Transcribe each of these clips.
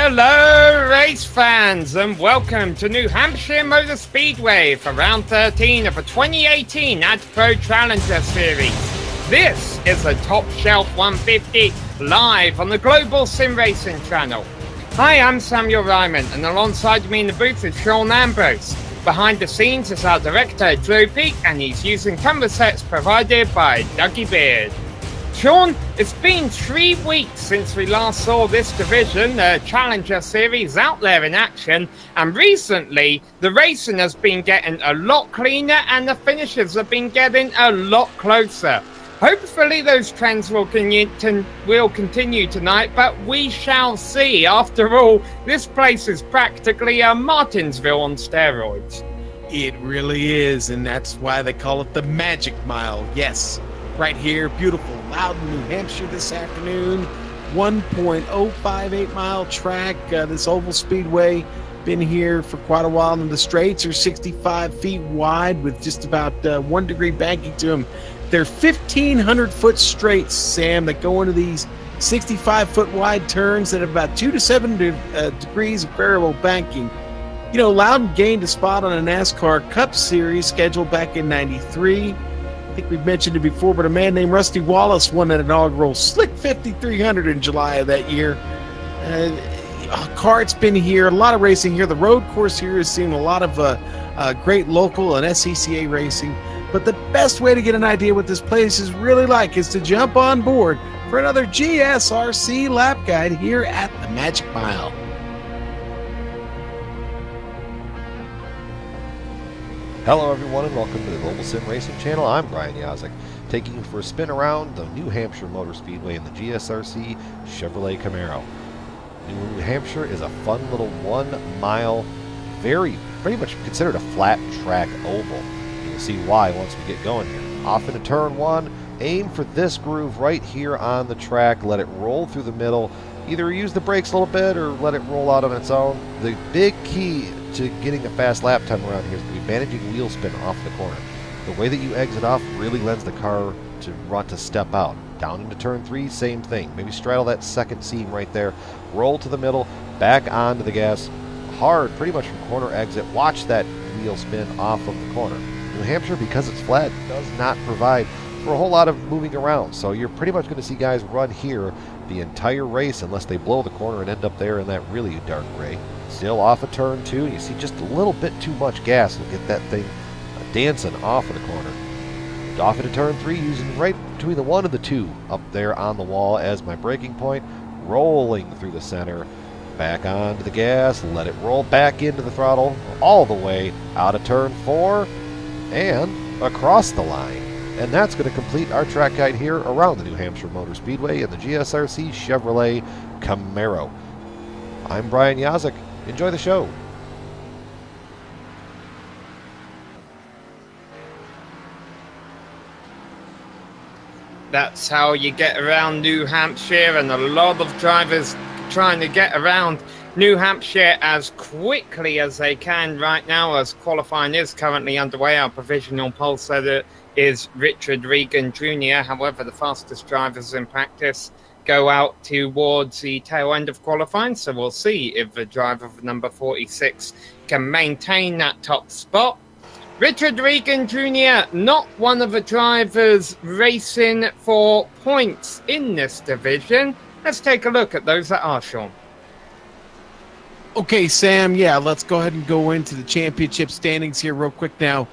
Hello race fans and welcome to New Hampshire Motor Speedway for round 13 of the 2018 AdPro Challenger Series. This is the Top Shelf 150 live on the Global SimRacing Channel. Hi, I'm Samuel Ryman and alongside me in the booth is Sean Ambrose. Behind the scenes is our director Joe Peak and he's using camera sets provided by Dougie Beard. Sean, it's been 3 weeks since we last saw this division, the Challenger Series, out there in action, and recently the racing has been getting a lot cleaner and the finishes have been getting a lot closer. Hopefully those trends will continue tonight, but we shall see. After all, this place is practically a Martinsville on steroids. It really is, and that's why they call it the Magic Mile. Yes. Right here, beautiful Loudon, New Hampshire this afternoon. 1.058 mile track. This oval speedway, been here for quite a while, and the straights are 65 feet wide with just about 1 degree banking to them. They're 1,500 foot straights, Sam, that go into these 65 foot wide turns that have about 2 to 7 degrees of variable banking. You know, Loudon gained a spot on a NASCAR Cup Series scheduled back in '93. I think we've mentioned it before, but a man named Rusty Wallace won that inaugural Slick 5300 in July of that year. Kart's been here, a lot of racing here. The road course here has seen a lot of great local and SCCA racing. But the best way to get an idea what this place is really like is to jump on board for another GSRC lap guide here at the Magic Mile. Hello everyone and welcome to the Global SimRacing Channel. I'm Brian Yazek, taking you for a spin around the New Hampshire Motor Speedway in the GSRC Chevrolet Camaro. New Hampshire is a fun little 1 mile, pretty much considered a flat track oval. You'll see why once we get going here. Off into turn 1, aim for this groove right here on the track, let it roll through the middle. Either use the brakes a little bit or let it roll out on its own. The big key to getting a fast lap time around here is to be managing wheel spin off the corner. The way that you exit off really lends the car to want to step out. Down into turn 3, same thing. Maybe straddle that second seam right there, roll to the middle, back onto the gas, hard, pretty much from corner exit. Watch that wheel spin off of the corner. New Hampshire, because it's flat, does not provide for a whole lot of moving around, so you're pretty much going to see guys run here the entire race unless they blow the corner and end up there in that really dark gray. Still off of turn 2, you see just a little bit too much gas will get that thing dancing off of the corner. Off into turn 3, using right between the 1 and the 2 up there on the wall as my braking point, rolling through the center, back onto the gas, let it roll back into the throttle all the way out of turn 4 and across the line. And that's going to complete our track guide here around the New Hampshire Motor Speedway in the GSRC Chevrolet Camaro. I'm Brian Yazek. Enjoy the show. That's how you get around New Hampshire, and a lot of drivers trying to get around New Hampshire as quickly as they can right now, as qualifying is currently underway. Our provisional pole setter is Richard Regan Jr. However, the fastest drivers in practice go out towards the tail end of qualifying, so we'll see if the driver of number 46 can maintain that top spot. Richard Regan Jr., not one of the drivers racing for points in this division. Let's take a look at those that are, Sean. Okay, Sam, yeah, let's go ahead and go into the championship standings here real quick now,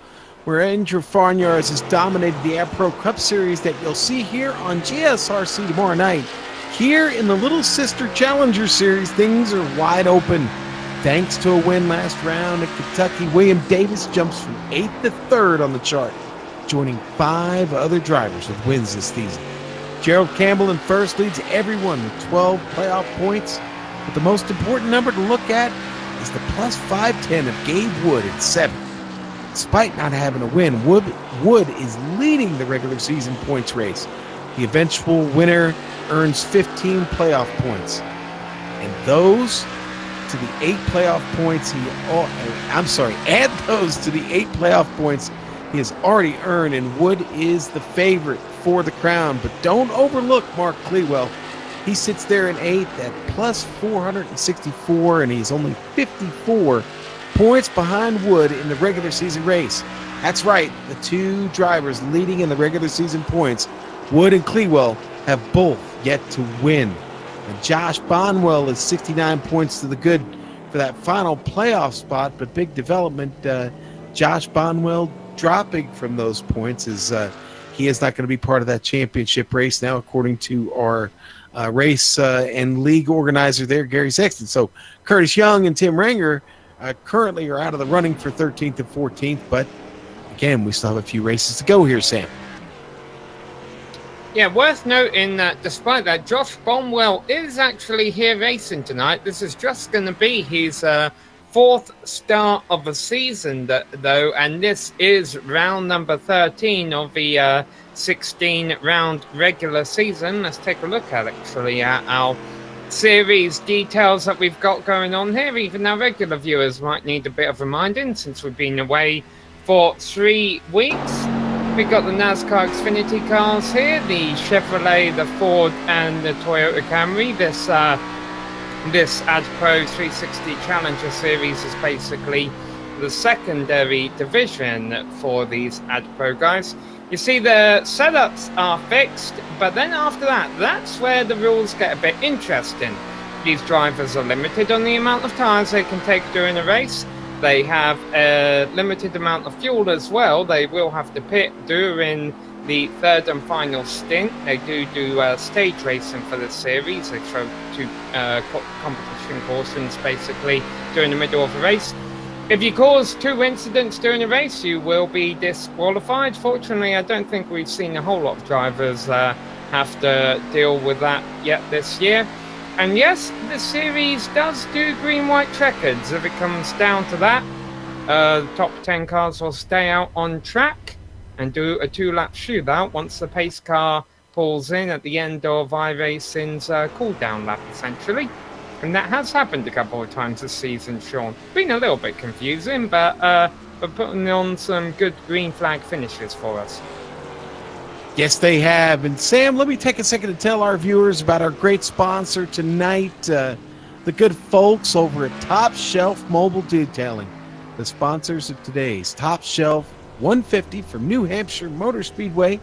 where Andrew Farnyards has dominated the AdPro Cup Series that you'll see here on GSRC tomorrow night. Here in the Little Sister Challenger Series, things are wide open. Thanks to a win last round at Kentucky, William Davis jumps from 8th to 3rd on the chart, joining 5 other drivers with wins this season. Gerald Campbell in first leads everyone with 12 playoff points, but the most important number to look at is the plus 510 of Gabe Wood at 7th. Despite not having a win, Wood is leading the regular season points race. The eventual winner earns 15 playoff points, and those to the 8 playoff points add those to the 8 playoff points he has already earned, and Wood is the favorite for the crown. But don't overlook Mark Clewell. He sits there in 8th at plus 464, and he's only 54 points behind Wood in the regular season race. That's right, the two drivers leading in the regular season points, Wood and Clewell, have both yet to win. And Josh Bonwell is 69 points to the good for that final playoff spot, but big development, Josh Bonwell dropping from those points is he is not going to be part of that championship race now, according to our race and league organizer there, Gary Sexton. So Curtis Young and Tim Ranger currently are out of the running for 13th and 14th, but again, we still have a few races to go here, Sam. Yeah, worth noting that despite that, Josh Bonwell is actually here racing tonight. This is just going to be his fourth start of the season, though, and this is round number 13 of the 16-round regular season. Let's take a look at our series details that we've got going on here. Even our regular viewers might need a bit of reminding since we've been away for 3 weeks. We've got the NASCAR XFINITY cars here, the Chevrolet, the Ford, and the Toyota Camry. This AdPro 360 Challenger Series is basically the secondary division for these AdPro guys. You see, the setups are fixed, but then after that, that's where the rules get a bit interesting. These drivers are limited on the amount of tires they can take during a race. They have a limited amount of fuel as well. They will have to pit during the third and final stint. They do stage racing for this series. They throw 2 competition cautions basically during the middle of the race. If you cause 2 incidents during a race, you will be disqualified. Fortunately, I don't think we've seen a whole lot of drivers have to deal with that yet this year. And yes, the series does do green-white checkers. If it comes down to that, the top 10 cars will stay out on track and do a 2-lap shootout once the pace car pulls in at the end of iRacing's cool-down lap, essentially. And that has happened a couple of times this season, Sean. Been a little bit confusing, but we're putting on some good green flag finishes for us. Yes, they have. And Sam, let me take a second to tell our viewers about our great sponsor tonight, the good folks over at Top Shelf Mobile Detailing, the sponsors of today's Top Shelf 150 from New Hampshire Motor Speedway.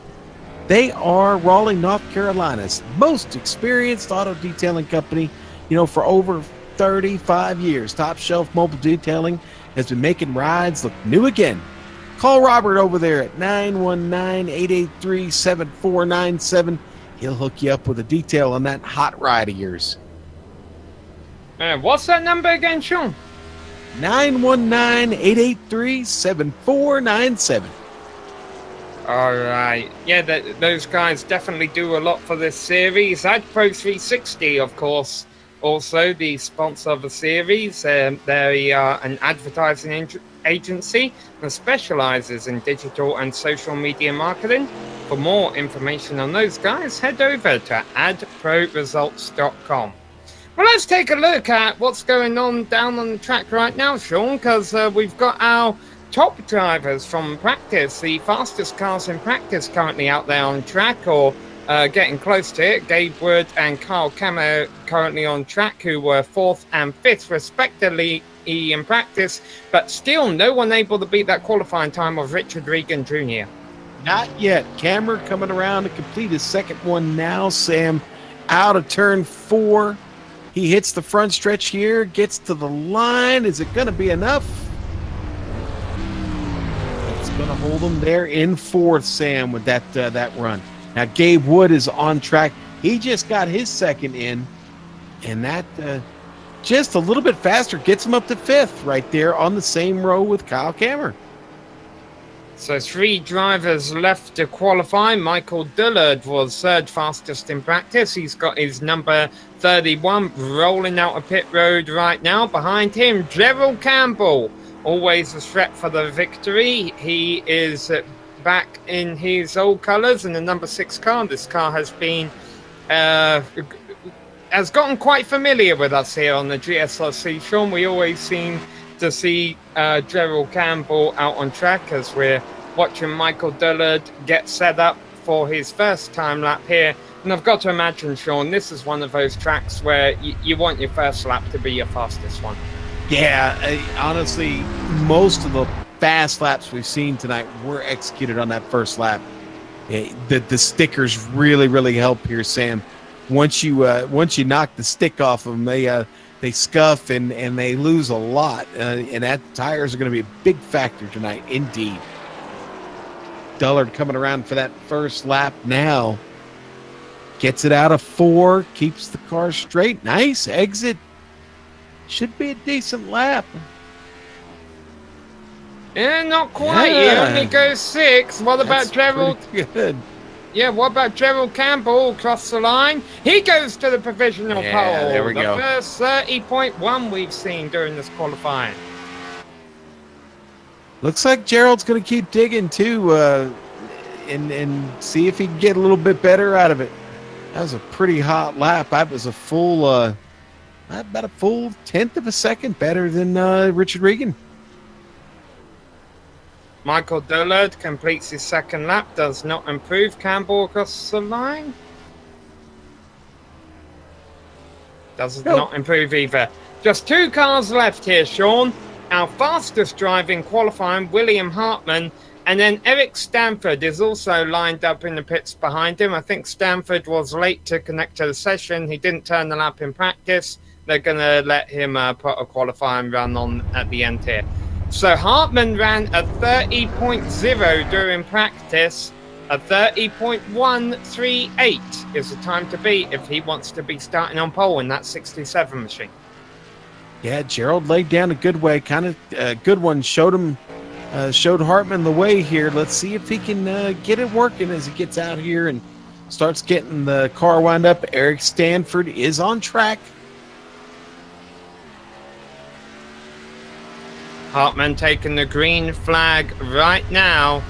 They are Raleigh, North Carolina's most experienced auto detailing company. You know, for over 35 years, Top Shelf Mobile Detailing has been making rides look new again. Call Robert over there at 919-883-7497. He'll hook you up with a detail on that hot ride of yours. What's that number again, Sean? 919-883-7497. All right. Yeah, those guys definitely do a lot for this series. AdPro 360, of course, also the sponsor of the series. They are an advertising agency that specializes in digital and social media marketing. For more information on those guys, head over to adproresults.com. Well, let's take a look at what's going on down on the track right now, Sean, because we've got our top drivers from practice, the fastest cars in practice currently out there on track or getting close to it. Gabe Wood and Kyle Kammer currently on track, who were 4th and 5th respectively in practice, but still no one able to beat that qualifying time of Richard Regan Jr. Not yet. Kammer coming around to complete his second one now, Sam, out of turn 4. He hits the front stretch here, gets to the line. Is it going to be enough? It's going to hold him there in 4th, Sam, with that run. Now, Gabe Wood is on track. He just got his second in, and that just a little bit faster gets him up to 5th right there on the same row with Kyle Kammer. So 3 drivers left to qualify. Michael Dillard was 3rd fastest in practice. He's got his number 31 rolling out of pit road right now. Behind him, Gerald Campbell, always a threat for the victory. He is back in his old colours in the number 6 car. This car has been has gotten quite familiar with us here on the GSRC, Sean. We always seem to see Gerald Campbell out on track as we're watching Michael Dillard get set up for his first time lap here. And I've got to imagine, Sean, this is one of those tracks where you want your first lap to be your fastest one. Yeah, honestly, most of the fast laps we've seen tonight were executed on that first lap. The stickers really help here, Sam. Once you knock the stick off of them, they scuff and they lose a lot, and that tires are going to be a big factor tonight, indeed. Dullard coming around for that first lap now. Gets it out of 4, keeps the car straight. Nice exit. Should be a decent lap. Yeah, not quite. Yeah. He only goes 6. What about Gerald? Good. Yeah, what about Gerald Campbell across the line? He goes to the provisional pole. There we go. The first 30.1 we've seen during this qualifying. Looks like Gerald's going to keep digging too, and see if he can get a little bit better out of it. That was a pretty hot lap. That was a full, about a full 1/10 of a second better than Richard Regan. Michael Dullard completes his second lap, does not improve. Campbell across the line. Does not improve either. Just 2 cars left here, Sean. Our fastest driver in qualifying, William Hartman, and then Eric Stanford is also lined up in the pits behind him. I think Stanford was late to connect to the session. He didn't turn the lap in practice. They're going to let him put a qualifying run on at the end here. So Hartman ran a 30.0 during practice. A 30.138 is the time to beat if he wants to be starting on pole in that 67 machine. Yeah, Gerald laid down a good way, kind of a good one. Showed Hartman the way here. Let's see if he can get it working as he gets out here and starts getting the car wound up. Eric Stanford is on track. Hartman taking the green flag right now.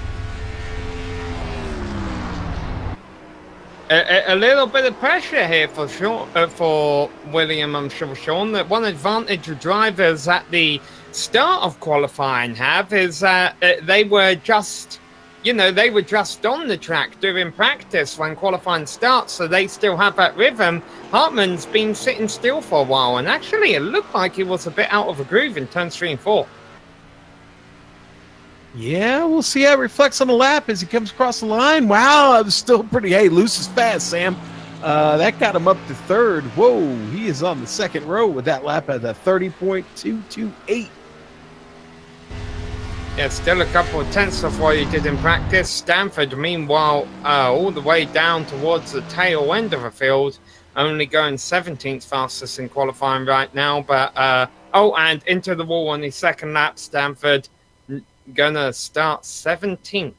A little bit of pressure here for William, I'm sure, Sean. That one advantage of drivers at the start of qualifying have is they were just on the track doing practice when qualifying starts, so they still have that rhythm. Hartman's been sitting still for a while, and actually it looked like he was a bit out of a groove in turns 3 and 4. Yeah, we'll see how it reflects on the lap as he comes across the line. Wow, it was still pretty, loose is fast, Sam. That got him up to 3rd. Whoa, he is on the 2nd row with that lap at a 30.228. Yeah, still a couple of tenths of what he did in practice. Stanford, meanwhile, all the way down towards the tail end of the field, only going 17th fastest in qualifying right now. But, and into the wall on his second lap, Stanford gonna start 17th.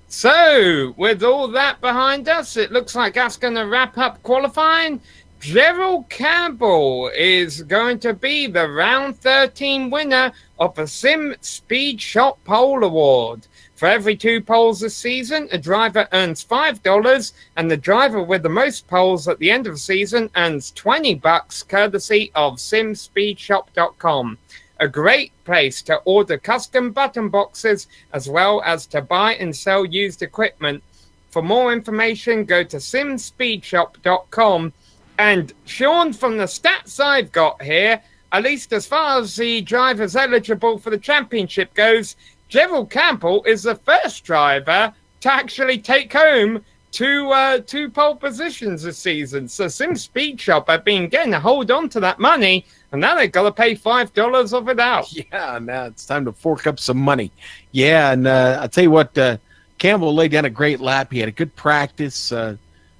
So, with all that behind us, it looks like that's going to wrap up qualifying. Gerald Campbell is going to be the round 13 winner of the Sim Speed Shop Pole Award. For every 2 poles this season, a driver earns $5, and the driver with the most poles at the end of the season earns $20, courtesy of simspeedshop.com. A great place to order custom button boxes as well as to buy and sell used equipment. For more information, go to simspeedshop.com. And Sean, from the stats I've got here, at least as far as the drivers eligible for the championship goes, Gerald Campbell is the first driver to actually take home two pole positions this season. So Sim Speed Shop have been getting a hold on to that money, and now they've got to pay $5 of it out. Yeah, now it's time to fork up some money. Yeah, and I'll tell you what, Campbell laid down a great lap. He had a good practice.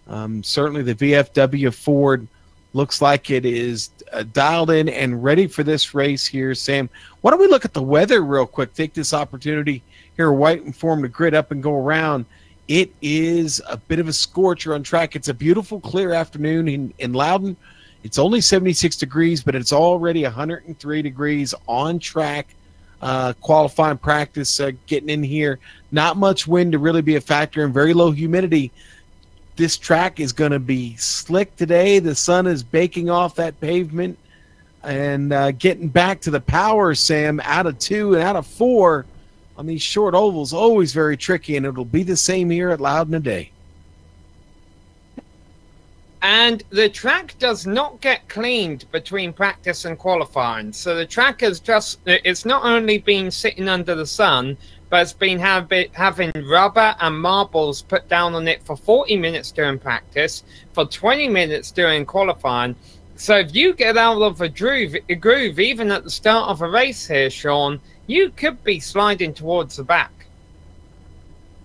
Certainly the VFW Ford looks like it is dialed in and ready for this race here, Sam. Why don't we look at the weather real quick, take this opportunity here, White and Form, to grid up and go around. It is a bit of a scorcher on track. It's a beautiful, clear afternoon in Loudon. It's only 76 degrees, but it's already 103 degrees on track. Qualifying practice getting in here. Not much wind to really be a factor and very low humidity. This track is going to be slick today. The sun is baking off that pavement and getting back to the power, Sam. Out of 2 and out of 4, on these short ovals, always very tricky, and it'll be the same here at Loudon today. And the track does not get cleaned between practice and qualifying. So the track has it's not only been sitting under the sun, but it's been having rubber and marbles put down on it for 40 minutes during practice, for 20 minutes during qualifying. So if you get out of a groove even at the start of a race here, Sean, you could be sliding towards the back.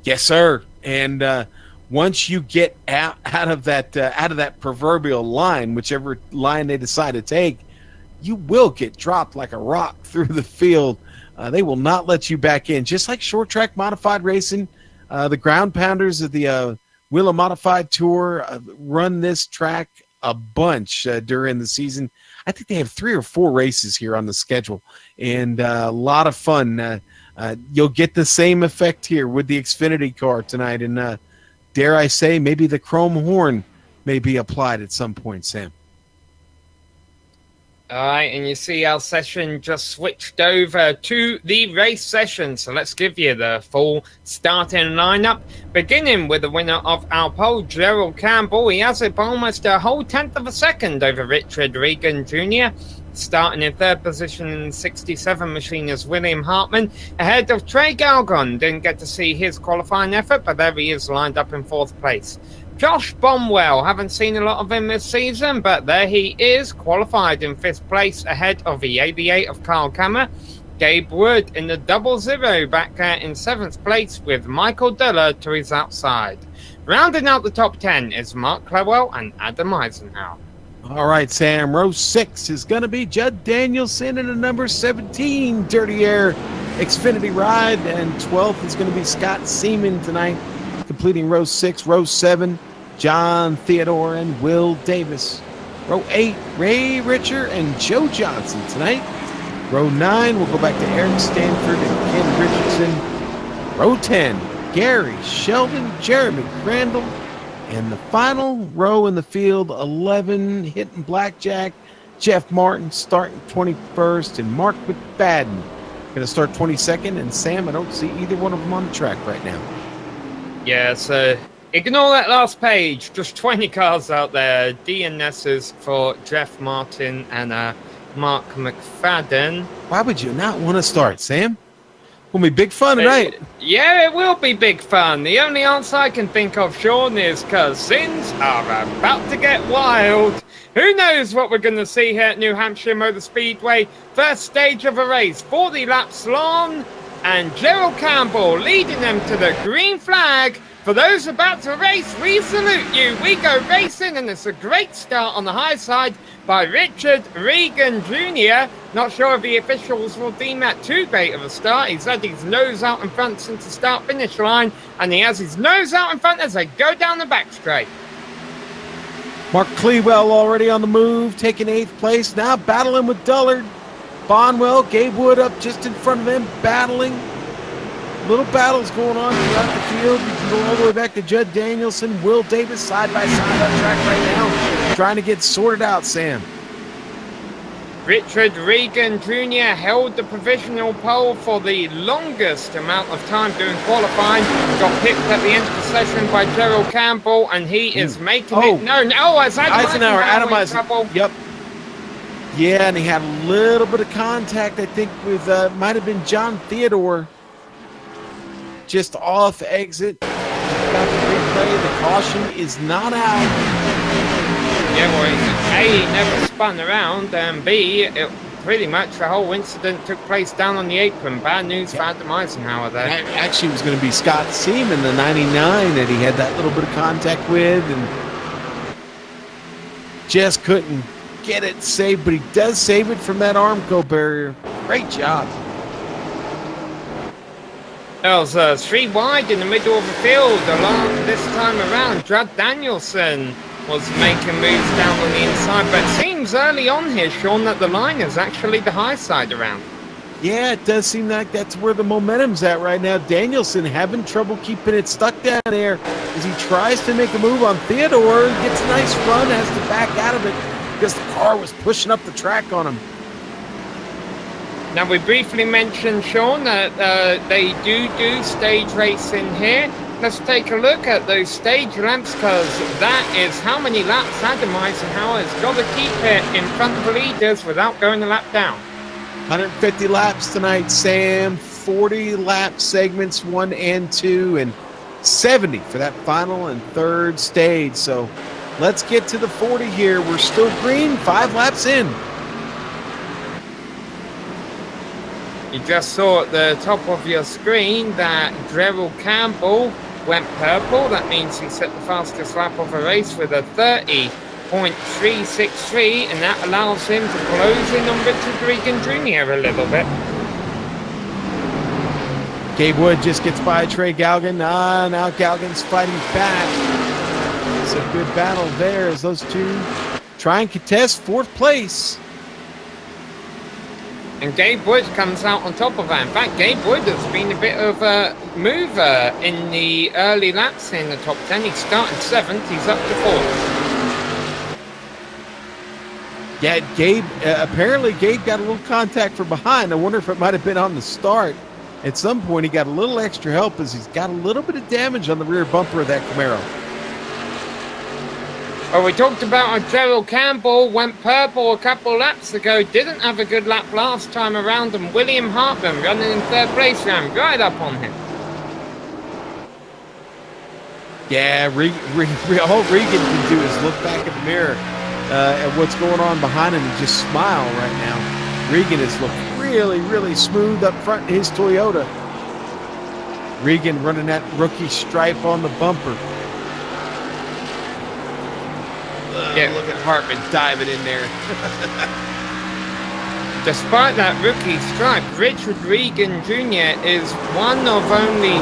Yes, sir. And once you get out of that proverbial line, whichever line they decide to take, you will get dropped like a rock through the field. They will not let you back in. Just like short track modified racing, the ground pounders of the Wheel of Modified Tour run this track a bunch during the season. I think they have 3 or 4 races here on the schedule, and a lot of fun. You'll get the same effect here with the Xfinity car tonight, and dare I say, maybe the chrome horn may be applied at some point, Sam. All right, and you see our session just switched over to the race session. So let's give you the full starting lineup, beginning with the winner of our pole, Gerald Campbell. He has it by almost a whole tenth of a second over Richard Regan Jr. Starting in third position in the 67 machine is William Hartman, ahead of Trey Galgon. Didn't get to see his qualifying effort, but there he is lined up in fourth place. Josh Bomwell, haven't seen a lot of him this season, but there he is, qualified in 5th place ahead of the 88 of Carl Kammer. Gabe Wood in the 00 back in 7th place with Michael Diller to his outside. Rounding out the top 10 is Mark Clewell and Adam Eisenhower. All right, Sam, row 6 is going to be Judd Danielson in the number 17 Dirty Air Xfinity ride, and 12th is going to be Scott Seaman tonight, completing row 6. Row 7, John Theodore and Will Davis. Row 8, Ray Richer and Joe Johnson tonight. Row 9, we'll go back to Eric Stanford and Ken Richardson. Row 10, Gary, Sheldon, Jeremy Crandall. And the final row in the field, 11, hitting blackjack, Jeff Martin starting 21st, and Mark McFadden going to start 22nd. And Sam, I don't see either one of them on the track right now. Yeah, so ignore that last page. Just 20 cars out there. DNSs for Jeff Martin and Mark McFadden. Why would you not want to start, Sam? Will be big fun tonight. Yeah, it will be big fun. The only answer I can think of, Sean, is because things are about to get wild. Who knows what we're going to see here at New Hampshire Motor Speedway. First stage of a race, 40 laps long, and Gerald Campbell leading them to the green flag. For those about to race, we salute you. We go racing, and it's a great start on the high side by Richard Regan Jr. Not sure if the officials will deem that too great of a start. He's had his nose out in front since the start-finish line, and he has his nose out in front as they go down the back straight. Mark Clewell already on the move, taking 8th place. Now battling with Dullard. Bonwell, Gabe Wood up just in front of them, battling. Little battles going on throughout the field. You can go all the way back to Judd Danielson, Will Davis side by side on track right now, trying to get sorted out, Sam. Richard Regan Jr. held the provisional pole for the longest amount of time during qualifying. Got picked at the end of the session by Gerald Campbell, and he is making it. No, it's Eisenhower. Adam Eisenhower. Yep. Yeah, and he had a little bit of contact, I think, with might have been John Theodore. Just off exit. Got the replay. The caution is not out. Yeah, well, A, he never spun around, and B, pretty much the whole incident took place down on the apron. Bad news for Adam Eisenhower there. Actually, it was going to be Scott Seaman, the 99, that he had that little bit of contact with, and just couldn't get it saved, but he does save it from that Armco barrier. Great job. There was 3 wide in the middle of the field. Along this time around, Judd Danielson was making moves down on the inside, but it seems early on here, Sean, that the line is actually the high side around. Yeah, it does seem like that's where the momentum's at right now. Danielson having trouble keeping it stuck down there as he tries to make a move on Theodore. Gets a nice run, has to back out of it because the car was pushing up the track on him. Now, we briefly mentioned, Sean, that they do stage racing here. Let's take a look at those stage laps, because that is how many laps Adam Eisenhower has got to keep it in front of the leaders without going a lap down. 150 laps tonight, Sam. 40 lap segments 1 and 2, and 70 for that final and third stage. So let's get to the 40 here. We're still green, 5 laps in. You just saw at the top of your screen that Gerald Campbell went purple. That means he set the fastest lap of the race with a 30.363, and that allows him to close in on Richard Regan Jr. a little bit. Gabe Wood just gets by Trey Galgan. Now Galgan's fighting back. It's a good battle there as those two try and contest 4th place. And Gabe Wood comes out on top of that. In fact, Gabe Wood has been a bit of a mover in the early laps in the top 10. He started 7th. He's up to 4th. Yeah, Gabe, apparently Gabe got a little contact from behind. I wonder if it might have been on the start. At some point, he got a little extra help as he's got a little bit of damage on the rear bumper of that Camaro. Well, we talked about how Gerald Campbell went purple a couple laps ago, didn't have a good lap last time around, and William Hartman running in 3rd place ran right up on him. Yeah, all Regan can do is look back at the mirror at what's going on behind him and just smile right now. Regan is looking really smooth up front in his Toyota. Regan running that rookie stripe on the bumper. Yeah, look at Hartman diving in there. Despite that rookie stripe, Richard Regan Jr. is one of only 2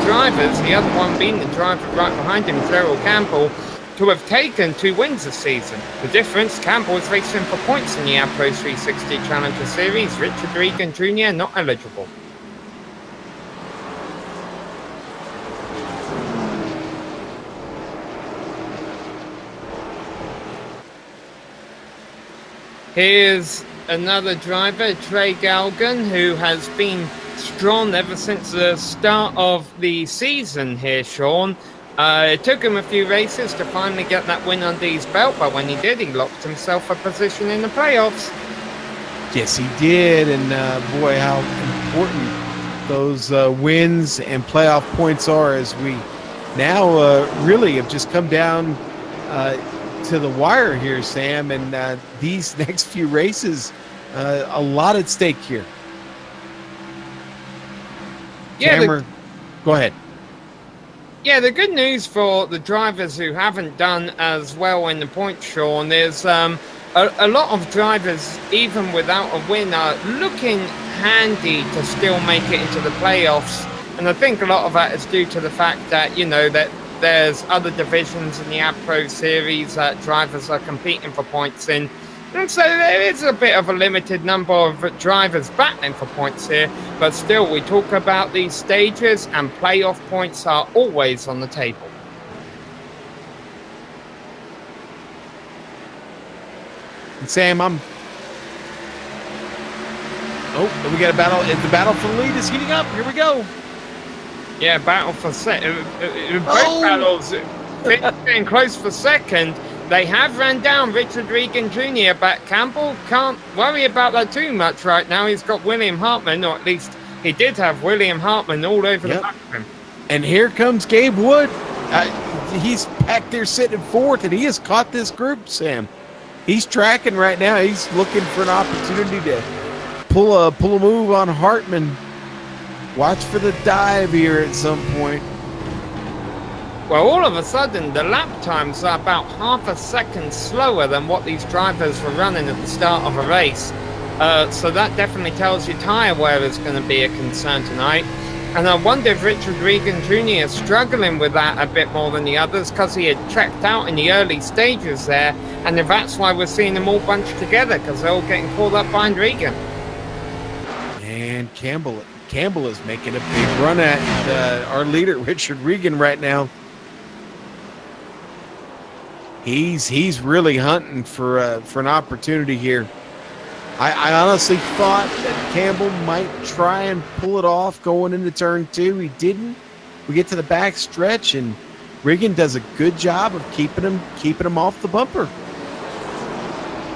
drivers, the other one being the driver right behind him, Gerald Campbell, to have taken 2 wins this season. The difference, Campbell is racing for points in the AdPro 360 Challenger Series. Richard Regan Jr. not eligible. Here's another driver, Trey Galgan, who has been strong ever since the start of the season here, Sean. It took him a few races to finally get that win under his belt, but when he did, he locked himself a position in the playoffs. Yes, he did, and boy, how important those wins and playoff points are as we now really have just come down to the wire here, Sam, and these next few races, a lot at stake here. Yeah, go ahead. Yeah, the good news for the drivers who haven't done as well in the points, Sean, is a lot of drivers, even without a win, are looking handy to still make it into the playoffs. And I think a lot of that is due to the fact that, you know, that there's other divisions in the AdPro series that drivers are competing for points in. And so there is a bit of a limited number of drivers battling for points here, but still we talk about these stages and playoff points are always on the table. And Sam, oh, we got a battle. The battle for the lead is heating up. Here we go. Yeah, battle for second. Both battles getting close for second. They have ran down Richard Regan Jr., but Campbell can't worry about that too much right now. He's got William Hartman, or at least he did have William Hartman all over the back of him. And here comes Gabe Wood. He's back there sitting 4th, and he has caught this group, Sam. He's tracking right now. He's looking for an opportunity to pull a move on Hartman. Watch for the dive here at some point. Well, all of a sudden, the lap times are about half a second slower than what these drivers were running at the start of a race. So that definitely tells you tyre wear is going to be a concern tonight. And I wonder if Richard Regan Jr. is struggling with that a bit more than the others because he had checked out in the early stages there. And if that's why we're seeing them all bunched together, because they're all getting caught up behind Regan. And Campbell is making a big run at our leader, Richard Regan, right now. He's really hunting for an opportunity here. I honestly thought that Campbell might try and pull it off going into turn 2. He didn't. We get to the back stretch, and Regan does a good job of keeping him off the bumper.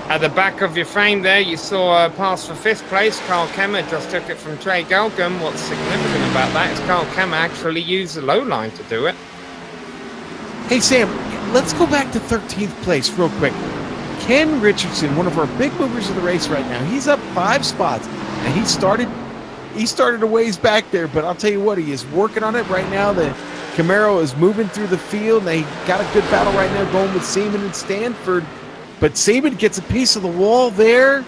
At the back of your frame there, you saw a pass for 5th place. Carl Kemmer just took it from Trey Gelgum. What's significant about that is Carl Kemmer actually used the low line to do it. Hey, Sam, let's go back to 13th place real quick. Ken Richardson, one of our big movers of the race right now, he's up 5 spots, and he started a ways back there, but I'll tell you what, he is working on it right now. The Camaro is moving through the field. They got a good battle right now going with Seaman and Stanford, but Seaman gets a piece of the wall there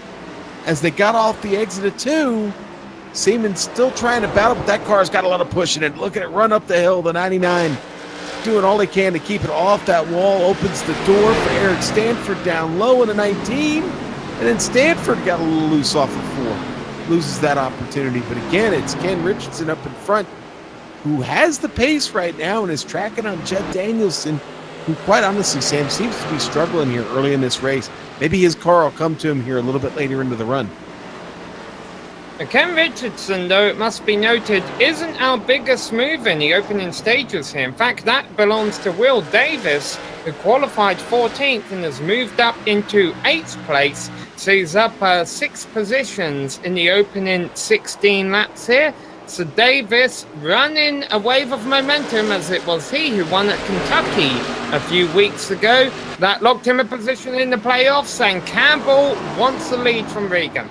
as they got off the exit of 2. Seaman's still trying to battle, but that car's got a lot of push in it. Look at it run up the hill, the 99. Doing all they can to keep it off that wall, opens the door for Eric Stanford down low in the 19, and then Stanford got a little loose off of 4. Loses that opportunity, but again, it's Ken Richardson up in front who has the pace right now and is tracking on Jed Danielson, who quite honestly, Sam, seems to be struggling here early in this race. Maybe his car will come to him here a little bit later into the run. Ken Richardson, though, it must be noted, isn't our biggest move in the opening stages here. In fact, that belongs to Will Davis, who qualified 14th and has moved up into 8th place. So he's up 6 positions in the opening 16 laps here. So Davis running a wave of momentum, as it was he who won at Kentucky a few weeks ago. That locked him a position in the playoffs, and Campbell wants the lead from Regan.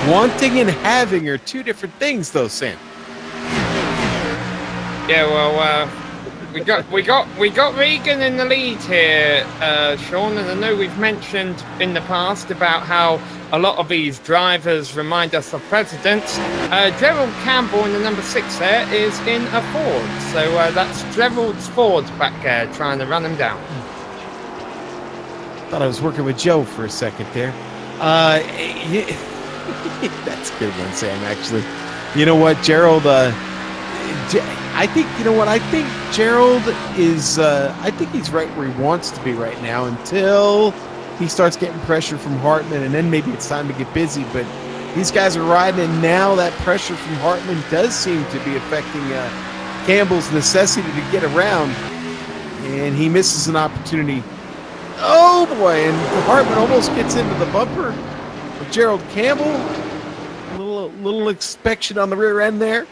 Wanting and having are 2 different things, though, Sam. Yeah, well, we got Regan in the lead here, Sean, and I know we've mentioned in the past about how a lot of these drivers remind us of presidents. Gerald Campbell in the number 6 there is in a Ford, so that's Gerald's Ford back there trying to run him down. Thought I was working with Joe for a second there. That's a good one, Sam, actually. You know what, Gerald, I think Gerald is, I think he's right where he wants to be right now until he starts getting pressure from Hartman, and then maybe it's time to get busy. But these guys are riding, and now that pressure from Hartman does seem to be affecting Campbell's necessity to get around, and he misses an opportunity. Oh, boy, and Hartman almost gets into the bumper. Gerald Campbell, a little inspection on the rear end there.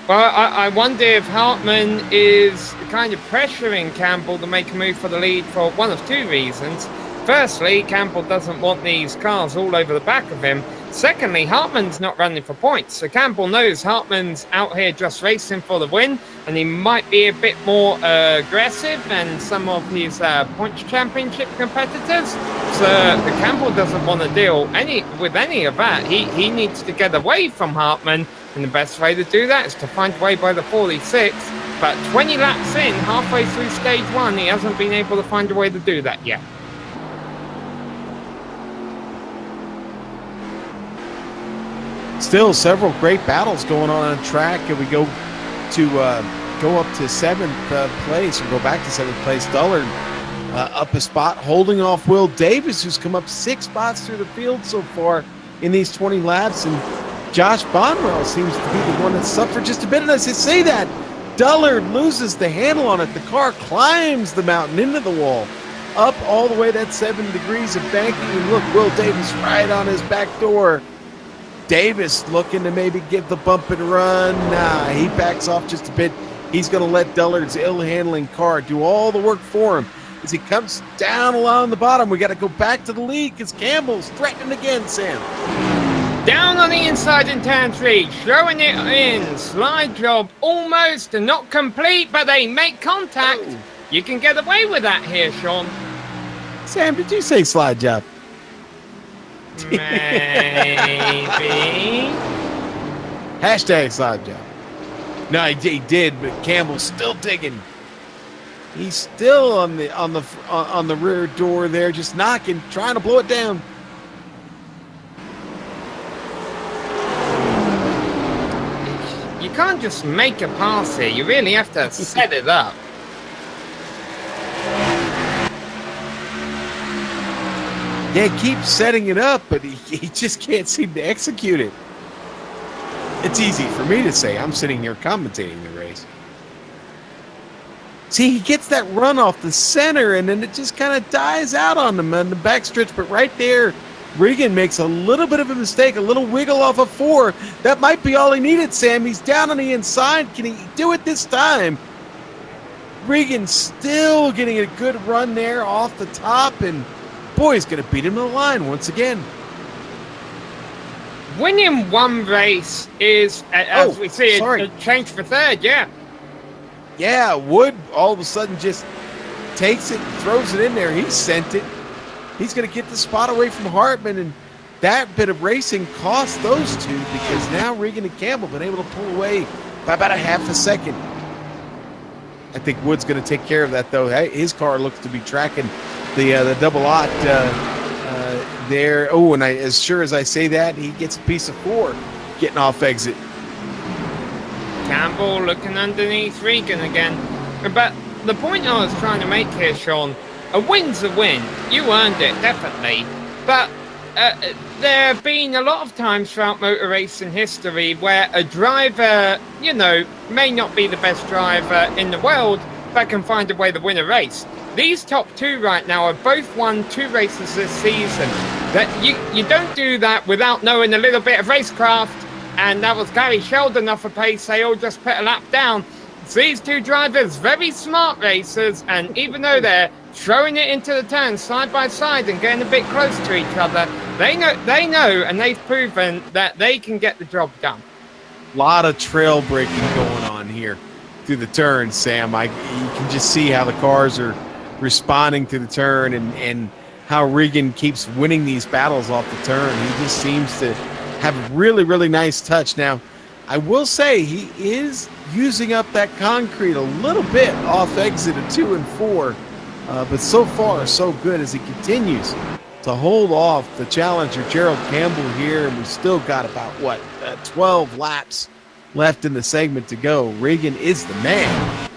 Well, I wonder if Hartman is kind of pressuring Campbell to make a move for the lead for one of 2 reasons. Firstly, Campbell doesn't want these cars all over the back of him. Secondly, Hartman's not running for points, so Campbell knows Hartman's out here just racing for the win, and he might be a bit more aggressive than some of his points championship competitors. So Campbell doesn't want to deal with any of that. He needs to get away from Hartman, and the best way to do that is to find a way by the 46. But 20 laps in, halfway through stage 1, he hasn't been able to find a way to do that yet. Still several great battles going on the track, and we go up to 7th place, or go back to 7th place. Dullard up a spot, holding off Will Davis, who's come up 6 spots through the field so far in these 20 laps, and Josh Bonwell seems to be the one that suffered just a bit. And as I say that, Dullard loses the handle on it. The car climbs the mountain into the wall, up all the way that 7 degrees of banking, and look, Will Davis right on his back door. Davis looking to maybe give the bump and run. Nah, he backs off just a bit. He's going to let Dullard's ill-handling car do all the work for him. As he comes down along the bottom, we got to go back to the lead because Campbell's threatening again, Sam. Down on the inside in turn 3, throwing it in. Slide job almost and not complete, but they make contact. Oh. You can get away with that here, Sean. Sam, did you say slide job? Maybe. Hashtag slide job. No, he did, but Campbell's still digging. He's still on the rear door there, just knocking, trying to blow it down. You can't just make a pass here. You really have to set it up. Yeah, he keeps setting it up, but he just can't seem to execute it. It's easy for me to say. I'm sitting here commentating the race. See, he gets that run off the center, and then it just kind of dies out on him on the backstretch. But right there, Regan makes a little bit of a mistake, a little wiggle off of 4. That might be all he needed, Sam. He's down on the inside. Can he do it this time? Regan still getting a good run there off the top, and boy, he's going to beat him to the line once again. Winning one race is, as we see, a change for third, yeah. Yeah, Wood all of a sudden just takes it, throws it in there. He sent it. He's going to get the spot away from Hartman, and that bit of racing cost those two because now Regan and Campbell have been able to pull away by about a half a second. I think Wood's going to take care of that, though. His car looks to be tracking the double aught there. Oh, and as sure as I say that, he gets a piece of 4 getting off exit. Campbell looking underneath Regan again. But the point I was trying to make here, Sean, a win's a win. You earned it, definitely. But there have been a lot of times throughout motor racing history where a driver, you know, may not be the best driver in the world, but can find a way to win a race. These top 2 right now have both won 2 races this season. That you don't do that without knowing a little bit of racecraft. And that was Gary Sheldon off a pace. They all just put a lap down. So these 2 drivers, very smart racers, and even though they're throwing it into the turn side by side and getting a bit close to each other, they know, and they've proven that they can get the job done. A lot of trail breaking going on here through the turn, Sam. You can just see how the cars are responding to the turn and how Regan keeps winning these battles off the turn. He just seems to have really, really nice touch. Now, I will say he is using up that concrete a little bit off exit of 2 and 4, but so far so good as he continues to hold off the challenger Gerald Campbell here, and we've still got about 12 laps left in the segment to go. Regan is the man.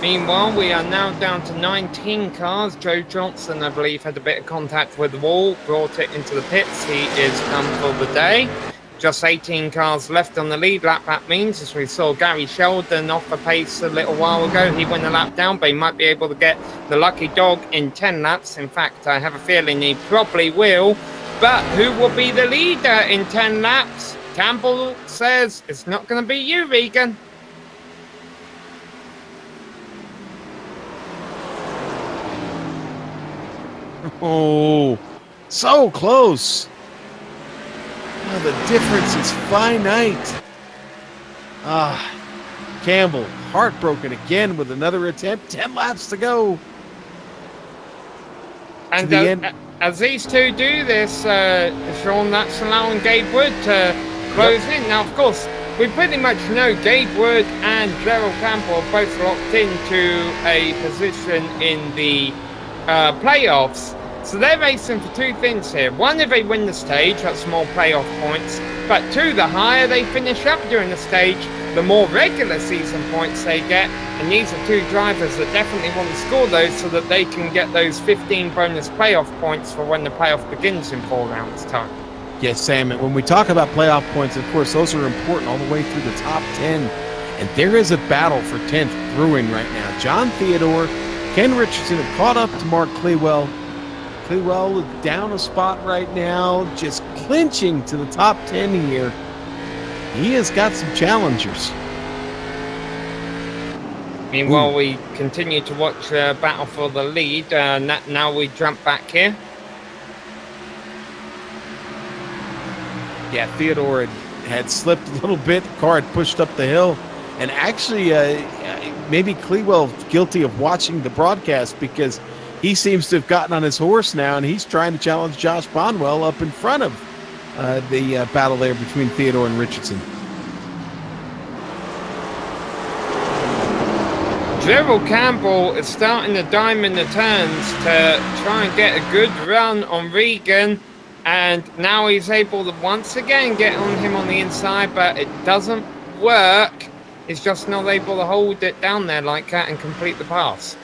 Meanwhile, we are now down to 19 cars. Joe Johnson, I believe, had a bit of contact with the wall, brought it into the pits. He is done for the day. Just 18 cars left on the lead lap, that means, as we saw Gary Sheldon off the pace a little while ago. He went a lap down, but he might be able to get the lucky dog in 10 laps. In fact, I have a feeling he probably will. But who will be the leader in 10 laps? Campbell says it's not going to be you, Regan. Oh, so close. Oh, the difference is finite. Campbell, heartbroken again with another attempt. 10 laps to go. And as these 2 do this, Sean, that's allowing Gabe Wood to close in. Now, of course, we pretty much know Gabe Wood and Gerald Campbell are both locked into a position in the playoffs. So they're racing for 2 things here. 1, if they win the stage, that's more playoff points. But 2, the higher they finish up during the stage, the more regular season points they get. And these are 2 drivers that definitely want to score those so that they can get those 15 bonus playoff points for when the playoff begins in 4 rounds' time. Yes, Sam, when we talk about playoff points, of course, those are important all the way through the top 10. And there is a battle for 10th brewing right now. John Theodore, Ken Richardson have caught up to Mark Clewell. Clewell is down a spot right now, just clinching to the top 10 here. He has got some challengers. Meanwhile, we continue to watch battle for the lead. Now we jump back here. Yeah, Theodore had slipped a little bit. The car had pushed up the hill. And actually, maybe Clewell guilty of watching the broadcast because he seems to have gotten on his horse now, and he's trying to challenge Josh Bonwell up in front of the battle there between Theodore and Richardson. Gerald Campbell is starting to diamond the turns to try and get a good run on Regan, and now he's able to once again get on him on the inside, but it doesn't work. He's just not able to hold it down there like that and complete the pass.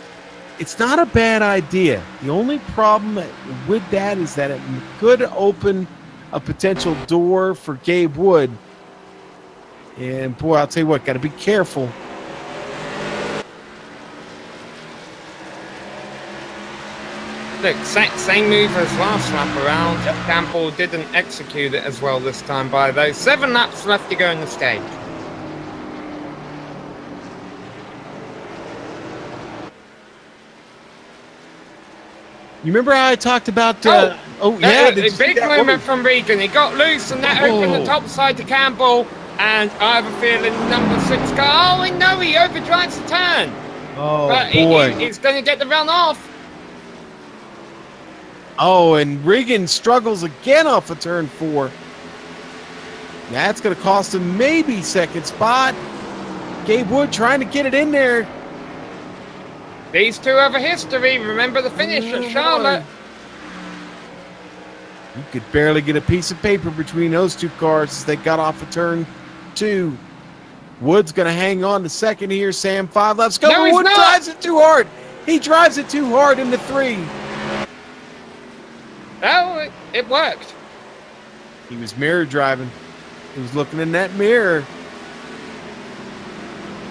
It's not a bad idea. The only problem with that is that it could open a potential door for Gabe Wood. And boy, I'll tell you what, got to be careful. Look, same move as last lap around. Campbell didn't execute it as well this time by those 7 laps left to go in the stage. You remember how I talked about... yeah, did a big movement from Regan. He got loose and that opened the top side to Campbell. And I have a feeling number 6 car... Oh, no, he overdrives the turn. Oh, but boy. He's going to get the run off. Oh, and Regan struggles again off of turn 4. That's going to cost him maybe second spot. Gabe Wood trying to get it in there. These two have a history. Remember the finish at Charlotte. You could barely get a piece of paper between those two cars as they got off of turn 2. Wood's going to hang on to second here, Sam. 5 laps go. No, Wood drives it too hard. He drives it too hard into 3. Oh, it worked. He was mirror driving. He was looking in that mirror.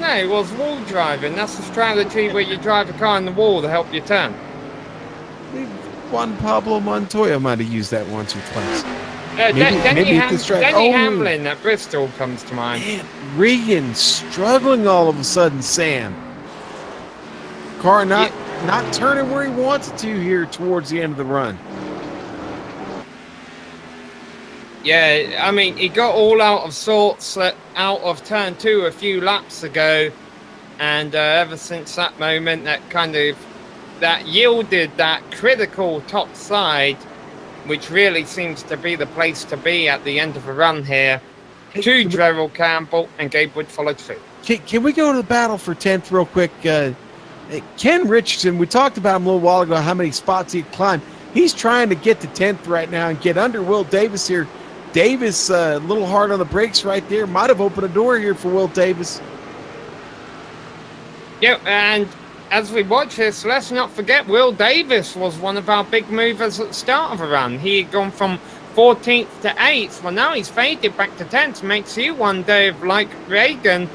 No, it was wall driving. That's the strategy where you drive a car in the wall to help you turn. Juan Pablo Montoya might have used that once or twice. Denny Hamlin at Bristol comes to mind. Man, Regan struggling all of a sudden, Sam. Car not turning where he wants it to here towards the end of the run. Yeah, I mean, he got all out of sorts out of turn 2 a few laps ago, and ever since that moment, that yielded that critical top side, which really seems to be the place to be at the end of a run here. To Gerald Campbell, and Gabe Wood followed through. Can we go to the battle for 10th real quick? Ken Richardson, we talked about him a little while ago, how many spots he'd climb. He's trying to get to 10th right now and get under Will Davis here. Davis, a little hard on the brakes right there. Might have opened a door here for Will Davis. Yeah, and as we watch this, let's not forget Will Davis was one of our big movers at the start of a run. He had gone from 14th to 8th. Well, now he's faded back to 10th. Makes you wonder if, like Regan,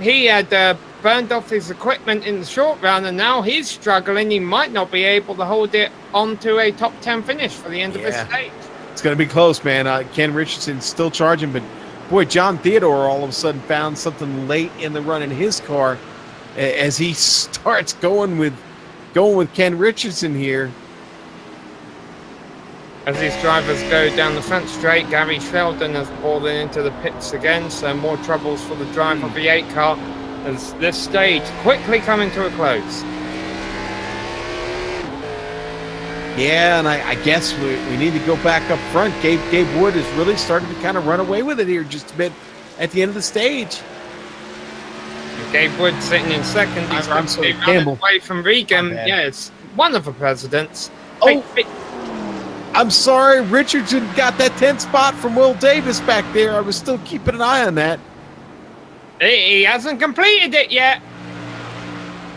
he had burned off his equipment in the short run, and now he's struggling. He might not be able to hold it onto a top 10 finish for the end of this stage. It's going to be close, man. Ken Richardson's still charging, but boy, John Theodore all of a sudden found something late in the run in his car as he starts going with Ken Richardson here. As these drivers go down the front straight, Gary Sheldon has pulled into the pits again, so more troubles for the driver of the 8 car as this stage quickly coming to a close. Yeah, and I guess we need to go back up front. Gabe Wood has really started to kind of run away with it here just a bit at the end of the stage. Gabe Wood sitting in second. He's running away from Regan. Yeah, it's one of the presidents. Oh, I'm sorry. Richardson got that 10th spot from Will Davis back there. I was still keeping an eye on that. He hasn't completed it yet.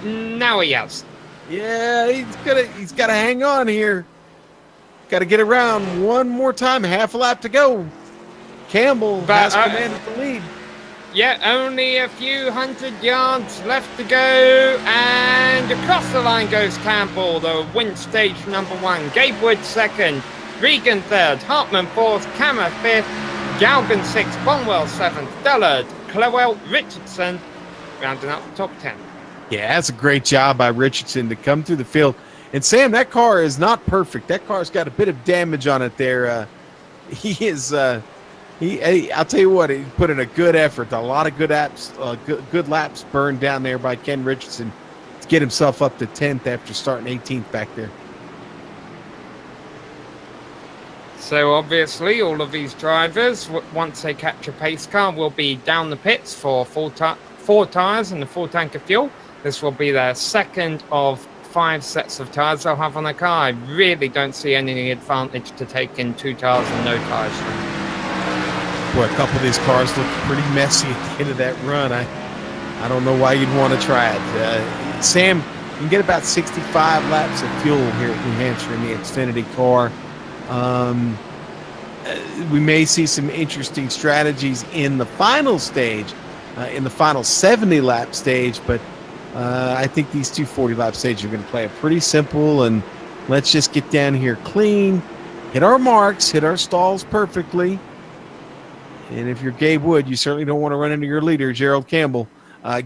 Now he has. Yeah, he's got to hang on here. Got to get around one more time. Half a lap to go. Campbell has commanded the lead. Yeah, only a few hundred yards left to go, and across the line goes Campbell, the win stage number 1. Gabe Wood 2nd, Regan 3rd, Hartman 4th, Kammer 5th, Galgan 6th, Bonwell 7th, Dullard, Clewell, Richardson, rounding up the top 10. Yeah, that's a great job by Richardson to come through the field. And Sam, that car is not perfect. That car's got a bit of damage on it there. I'll tell you what, he put in a good effort. A lot of good laps burned down there by Ken Richardson to get himself up to 10th after starting 18th back there. So obviously all of these drivers, once they catch a pace car, will be down the pits for four tyres and a full tank of fuel. This will be their second of 5 sets of tyres they'll have on their car. I really don't see any advantage to taking 2 tyres and no tyres. Boy, a couple of these cars look pretty messy at the end of that run. I don't know why you'd want to try it. Sam, you can get about 65 laps of fuel here at New Hampshire in the Xfinity car. We may see some interesting strategies in the final stage, in the final 70-lap stage, but I think these two 40-lap stages are going to play it pretty simple, and let's just get down here clean, hit our marks, hit our stalls perfectly. And if you're Gabe Wood, you certainly don't want to run into your leader, Gerald Campbell.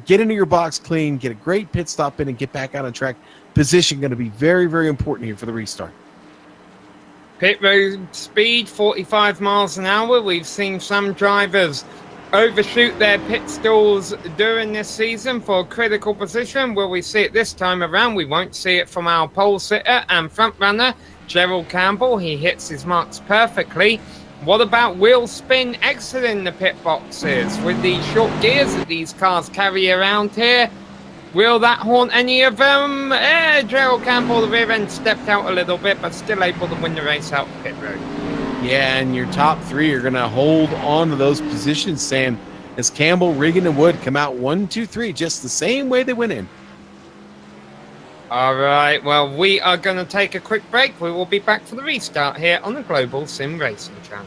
Get into your box clean, get a great pit stop in, and get back out on track. Position going to be very, very important here for the restart. Pit road speed, 45 miles an hour. We've seen some drivers overshoot their pit stalls during this season for a critical position. Will we see it this time around? We won't see it from our pole sitter and front runner, Gerald Campbell. He hits his marks perfectly. What about wheel spin exiting the pit boxes with the short gears that these cars carry around here? Will that haunt any of them? Gerald Campbell, the rear end, stepped out a little bit, but still able to win the race out pit road. Yeah, and your top three are going to hold on to those positions, Sam, as Campbell, Regan, and Wood come out 1, 2, 3, just the same way they went in. All right, well, we are going to take a quick break. We will be back for the restart here on the Global Sim Racing Channel.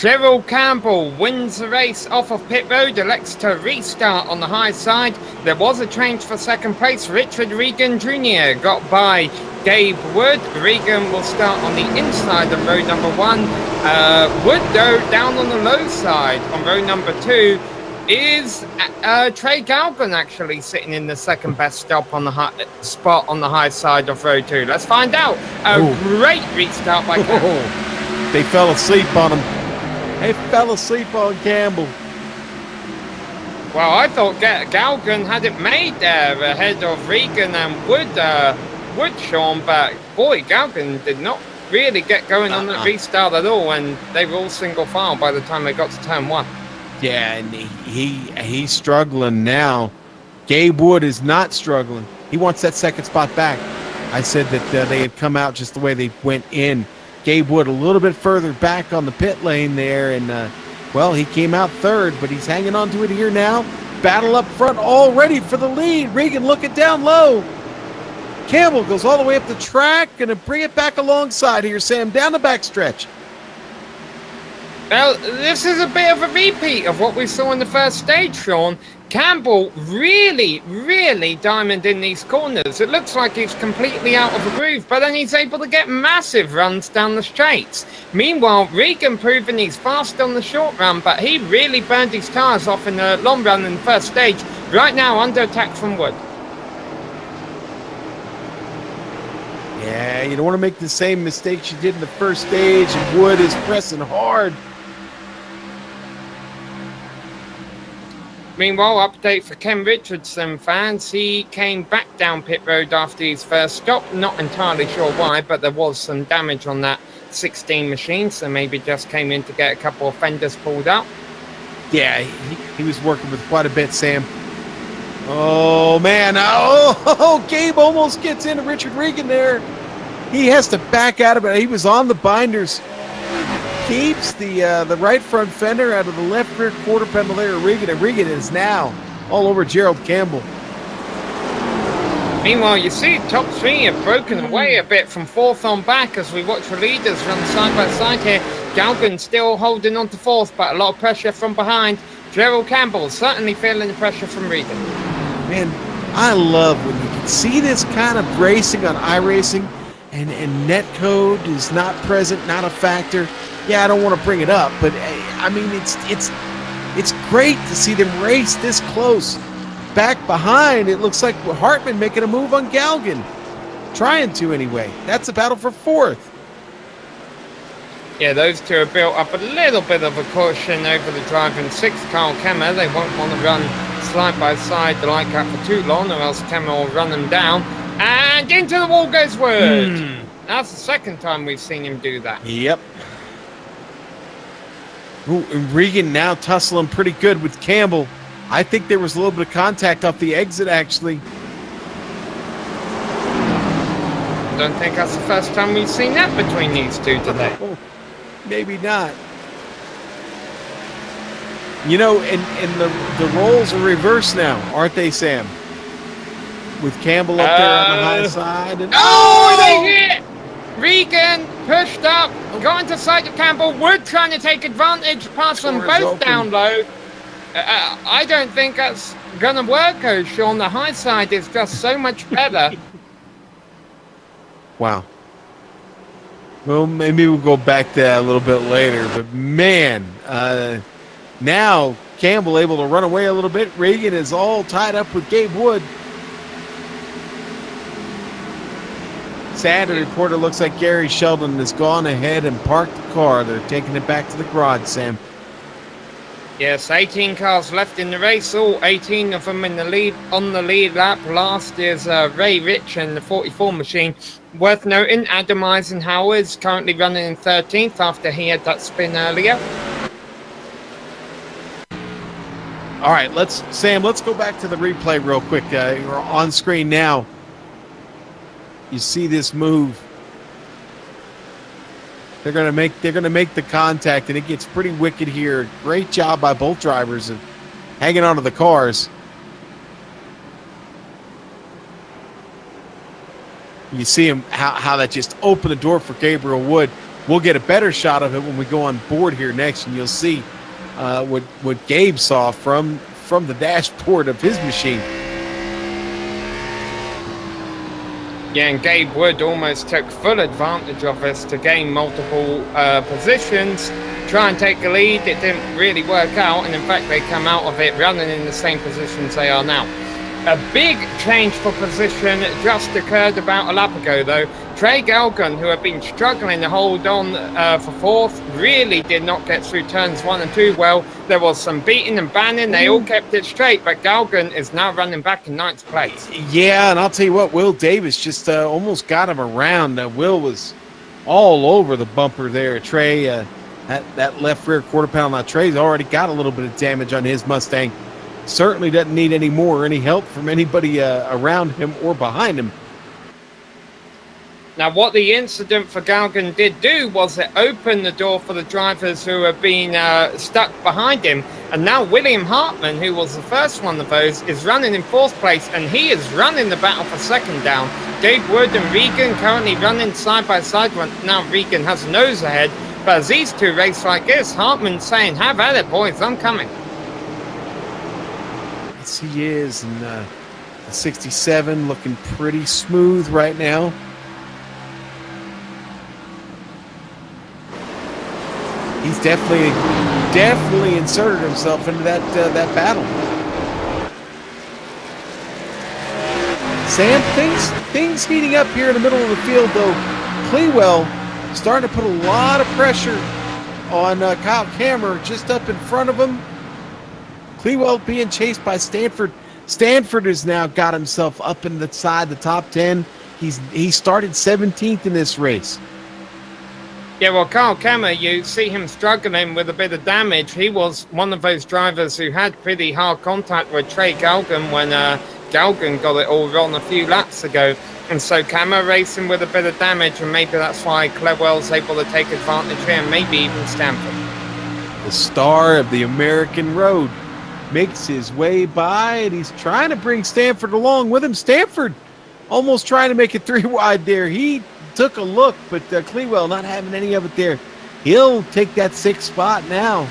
Gerald Campbell wins the race off of pit road, elects to restart on the high side. There was a change for second place. Richard Regan Jr. got by Gabe Wood. Regan will start on the inside of road number 1. Wood, though, down on the low side on road number 2. Is Trey Galgan actually sitting in the second best stop on the spot on the high side of road 2? Let's find out. Great restart by Campbell. They fell asleep on him. They fell asleep on Campbell. Well, I thought Galgan had it made there ahead of Regan and Wood, Sean, but boy, Galgan did not really get going on the restart at all, and they were all single file by the time they got to turn 1. Yeah, and he's struggling now. Gabe Wood is not struggling. He wants that second spot back. I said that they had come out just the way they went in. Gabe Wood a little bit further back on the pit lane there, and well, he came out third, but he's hanging on to it here now. Battle up front, all ready for the lead. Regan looking down low. Campbell goes all the way up the track, going to bring it back alongside here, Sam, down the backstretch. Well, this is a bit of a repeat of what we saw in the first stage, Sean. Campbell really, really diamond in these corners. It looks like he's completely out of a groove, but then he's able to get massive runs down the straights. Meanwhile, Regan proving he's fast on the short run, but he really burned his tyres off in the long run in the first stage. Right now, under attack from Wood. Yeah, you don't want to make the same mistakes you did in the first stage, and Wood is pressing hard. Meanwhile, update for Ken Richardson fans. He came back down pit road after his first stop. Not entirely sure why, but there was some damage on that 16 machine, so maybe just came in to get a couple of fenders pulled out. Yeah, he was working with quite a bit, Sam. Oh, man. Oh, Gabe almost gets into Richard Regan there. He has to back out of it. He was on the binders. Keeps the right front fender out of the left rear quarter panel there of Regan, and Regan is now all over Gerald Campbell. Meanwhile, you see top three have broken away a bit from fourth on back as we watch the leaders run side by side here. Galgan still holding on to fourth, but a lot of pressure from behind. Gerald Campbell certainly feeling the pressure from Regan. Man, I love when you can see this kind of racing on iRacing and netcode is not present, not a factor. Yeah, I don't want to bring it up, but I mean, it's great to see them race this close. Back behind, it looks like Hartman making a move on Galgan. Trying to, anyway. That's a battle for fourth. Yeah, those two have built up a little bit of a cushion over the driver in sixth, Carl Kemmer. They won't want to run side by side the light cap for too long, or else Kemmer will run them down. And into the wall goes Wood. That's the second time we've seen him do that. Yep. Ooh, and Regan now tussling pretty good with Campbell. I think there was a little bit of contact off the exit, actually. Don't think that's the first time we've seen that between these two today. Oh, maybe not. You know, and the roles are reversed now, aren't they, Sam? With Campbell up there on the high side. And they hit! Regan pushed up, got into sight of Campbell. Wood trying to take advantage, pass them both down low. I don't think that's going to work, oh, Sean. The high side is just so much better. Wow. Well, maybe we'll go back to that a little bit later. But, man, now Campbell able to run away a little bit. Regan is all tied up with Gabe Wood. Sad to report, it looks like Gary Sheldon has gone ahead and parked the car. They're taking it back to the garage, Sam. Yes, 18 cars left in the race, all 18 of them in the lead on the lead lap. Last is Ray Rich and the 44 machine. Worth noting, Adam Eisenhower is currently running in 13th after he had that spin earlier. All right, Sam, let's go back to the replay real quick. You're on screen now. You see this move. They're gonna make the contact, and it gets pretty wicked here. Great job by both drivers of hanging onto the cars. You see him how that just opened the door for Gabriel Wood. We'll get a better shot of it when we go on board here next, and you'll see what Gabe saw from the dashboard of his machine. Yeah, and Gabe Wood almost took full advantage of this to gain multiple positions, try and take a lead. It didn't really work out, and in fact they come out of it running in the same positions they are now. A big change for position just occurred about a lap ago, though. Trey Galgan, who had been struggling to hold on for fourth, really did not get through turns 1 and 2 well. There was some beating and banning. They all kept it straight, but Galgan is now running back in 9th place. Yeah, and I'll tell you what, Will Davis just almost got him around. Will was all over the bumper there. Trey, that left rear quarter panel. Now, Trey's already got a little bit of damage on his Mustang. Certainly doesn't need any more or any help from anybody around him or behind him. Now, what the incident for Galgan did do was it opened the door for the drivers who have been stuck behind him. And now William Hartman, who was the first one of those, is running in 4th place, and he is running the battle for 2nd down. Gabe Wood and Regan currently running side by side. Now Regan has a nose ahead, but as these two race like this, Hartman's saying, "Have at it, boys, I'm coming." Yes, he is, and the 67 looking pretty smooth right now. He's definitely inserted himself into that battle. Sam, things heating up here in the middle of the field, though. Clewell starting to put a lot of pressure on Kyle Kammer just up in front of him. Clewell being chased by Stanford. Stanford has now got himself up in the top 10. He started 17th in this race. Yeah, well, Kyle Kammer, you see him struggling with a bit of damage. He was one of those drivers who had pretty hard contact with Trey Galgan when Galgan got it all wrong a few laps ago. And so Kammer racing with a bit of damage, and maybe that's why Clewell's able to take advantage here, and maybe even Stanford. The star of the American road makes his way by, and he's trying to bring Stanford along with him. Stanford almost trying to make it 3 wide there. He took a look, but Clewell not having any of it there. He'll take that 6th spot now.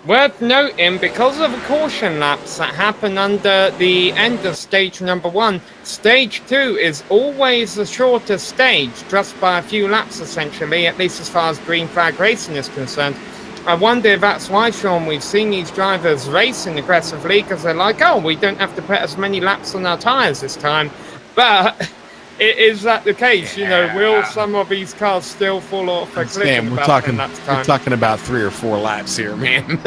Worth noting, because of the caution laps that happen under the end of stage number 1, stage 2 is always the shortest stage, just by a few laps essentially, at least as far as green flag racing is concerned. I wonder if that's why, Sean, we've seen these drivers racing aggressively, because they're like, oh, we don't have to put as many laps on our tyres this time. But is that the case? You know, will some of these cars still fall off a cliff? Damn, we're talking about 3 or 4 laps here, man.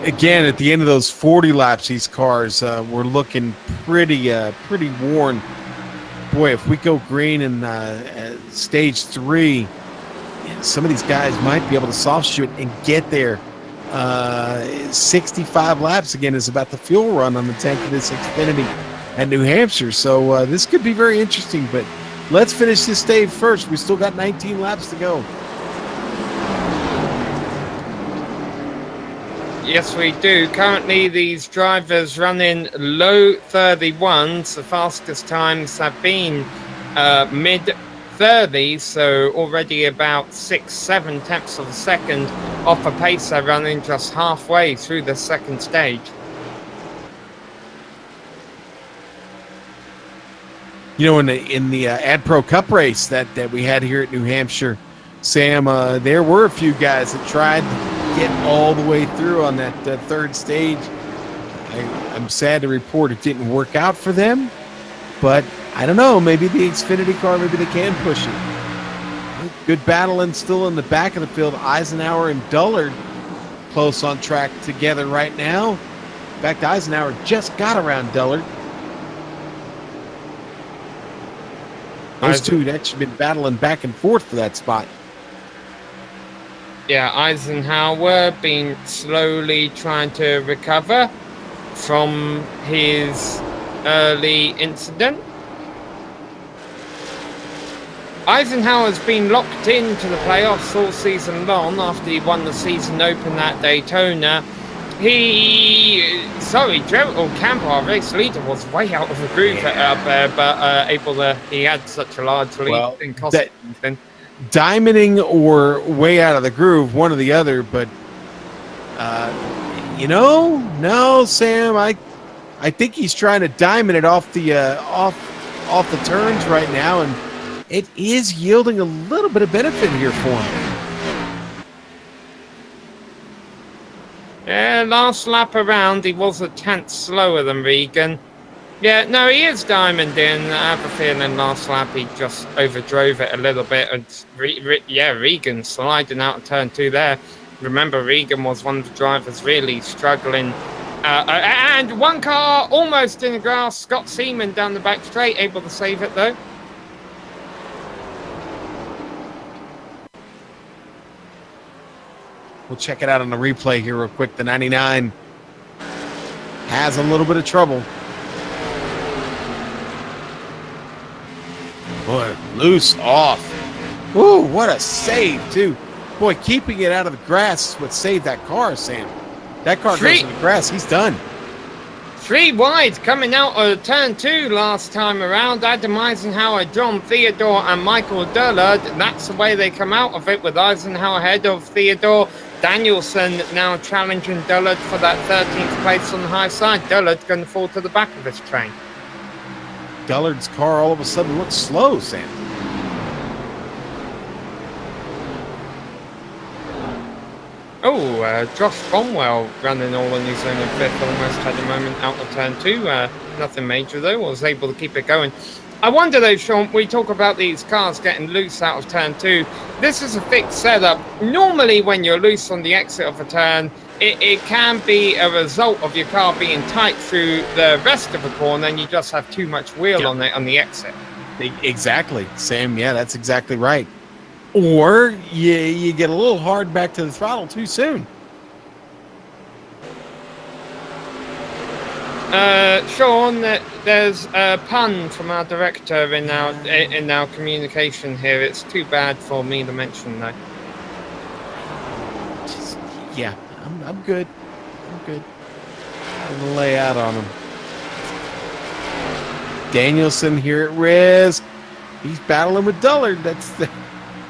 Again, at the end of those 40 laps, these cars were looking pretty worn. Boy, if we go green in stage 3, some of these guys might be able to soft shoot and get there. 65 laps again is about the fuel run on the tank of this Xfinity at New Hampshire. So this could be very interesting, but let's finish this stage first. We still got 19 laps to go. Yes, we do. Currently, these drivers running low 31s. The fastest times have been mid-30s, so already about 6-7 tenths of a second off a pacer, running just halfway through the second stage. You know, in the AdPro Cup race that we had here at New Hampshire, Sam, there were a few guys that tried to get all the way through on that third stage. I'm sad to report it didn't work out for them, but I don't know, maybe the Xfinity car, maybe they can push it. Good battling still in the back of the field. Eisenhower and Dullard close on track together right now. In fact, Eisenhower just got around Dullard. Those two had actually been battling back and forth for that spot. Yeah, Eisenhower been slowly trying to recover from his early incident. Eisenhower's been locked into the playoffs all season long after he won the season open at Daytona. Gerald Campbell, our race leader, was way out of the groove out there, but he had such a large lead in costume. Diamonding or way out of the groove, one or the other, but no, Sam, I think he's trying to diamond it off the off the turns right now, and it is yielding a little bit of benefit here for him. Yeah, last lap around, he was a tenth slower than Regan. Yeah, no, he is diamonding. I have a feeling last lap he just overdrove it a little bit. And Regan sliding out of turn 2 there. Remember, Regan was one of the drivers really struggling. And one car almost in the grass. Scott Seaman down the back straight, able to save it though. We'll check it out on the replay here real quick. The 99 has a little bit of trouble. Boy, loose off. Ooh, what a save, too. Boy, keeping it out of the grass is what saved that car, Sam. That car goes in the grass. He's done. 3 wide coming out of turn 2 last time around. Adam Eisenhower, John Theodore, and Michael Dullard. That's the way they come out of it, with Eisenhower ahead of Theodore. Danielson now challenging Dullard for that 13th place on the high side. Dullard's going to fall to the back of this train. Dullard's car all of a sudden looks slow, Sam. Josh Cromwell running all on his own in fifth, almost had a moment out of turn 2. Nothing major though, was able to keep it going. I wonder though, Sean, we talk about these cars getting loose out of turn 2. This is a fixed setup. Normally when you're loose on the exit of a turn, it can be a result of your car being tight through the rest of the corner and you just have too much wheel on the exit. Exactly, Sam. Yeah, that's exactly right. Or you get a little hard back to the throttle too soon. Sean, there's a pun from our director in our communication here. It's too bad for me to mention though. Yeah, I'm good. I'm good. I'm gonna lay out on him. Danielson here at risk. He's battling with Dullard.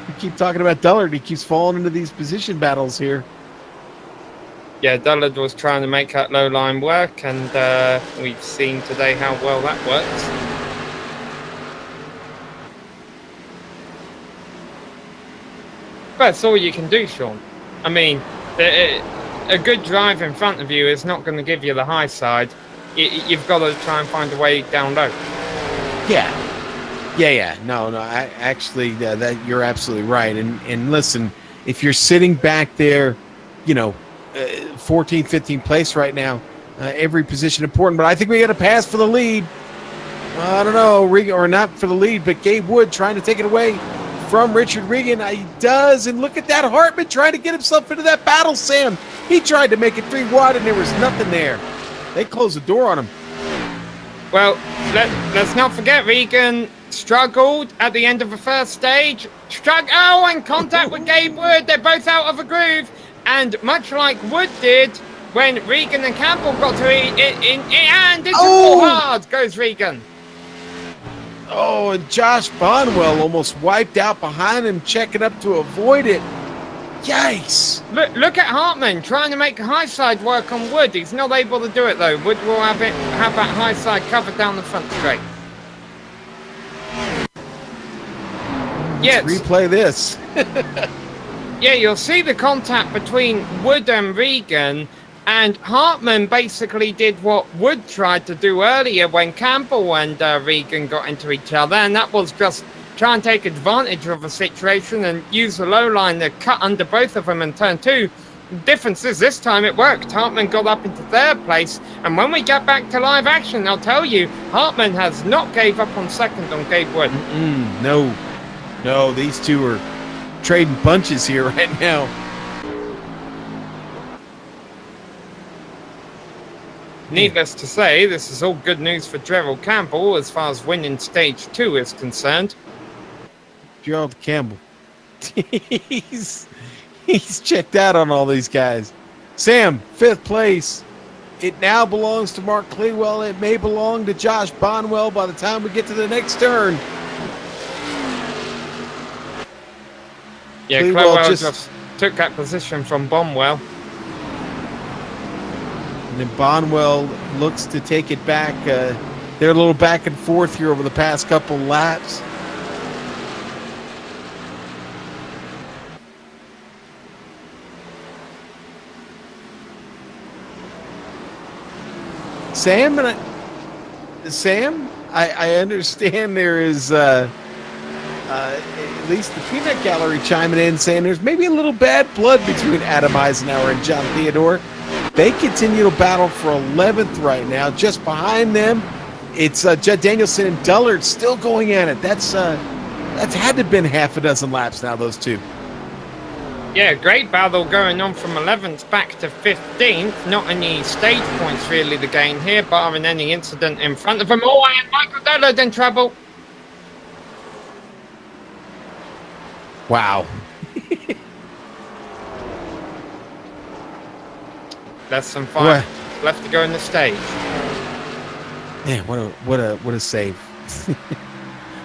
We keep talking about Dullard. He keeps falling into these position battles here. Yeah, Dullard was trying to make that low line work, and we've seen today how well that works. But that's all you can do, Sean. I mean, a good drive in front of you is not going to give you the high side. You've got to try and find a way down low. Yeah. No. Actually, that you're absolutely right. And listen, if you're sitting back there, 14th, 15th place right now, every position important. But I think we got a pass for the lead. I don't know, or not for the lead, but Gabe Wood trying to take it away from Richard Regan. He does, and look at that. Hartman trying to get himself into that battle, Sam. He tried to make it 3 wide, and there was nothing there. They closed the door on him. Well, let's not forget Regan struggled at the end of the first stage. And contact with Gabe Wood. They're both out of a groove. And much like Wood did when Regan and Campbell got to it, and it's hard goes Regan. Oh, and Josh Bonwell almost wiped out behind him, checking up to avoid it. Yikes. Look at Hartman trying to make high side work on Wood. He's not able to do it though. Wood will have that high side covered down the front straight. Let's replay this. Yeah, you'll see the contact between Wood and Regan, and Hartman basically did what Wood tried to do earlier when Campbell and Regan got into each other, and that was just try and take advantage of the situation and use the low line to cut under both of them in turn 2. The difference is this time it worked. Hartman got up into 3rd place, and when we get back to live action, I'll tell you, Hartman has not gave up on 2nd on Gabe Wood. No, these two are trading punches here right now. Needless to say, this is all good news for Gerald Campbell as far as winning stage 2 is concerned. Gerald Campbell. He's checked out on all these guys. Sam, 5th place. It now belongs to Mark Clewell. It may belong to Josh Bonwell by the time we get to the next turn. Yeah, Clewell just took that position from Bonwell. And then Bonwell looks to take it back. They're a little back and forth here over the past couple laps. Sam, I understand there is at least the Peanut Gallery chiming in saying there's maybe a little bad blood between Adam Eisenhower and John Theodore. They continue to battle for 11th right now. Just behind them, it's Judd Danielson and Dullard still going at it. That's had to have been half a dozen laps now, those two. Yeah, great battle going on from 11th back to 15th. Not any stage points really to gain here, barring any incident in front of them. Oh, and Michael Dullard in trouble. Wow. Less than 5 left to go in the stage. Man, what a save.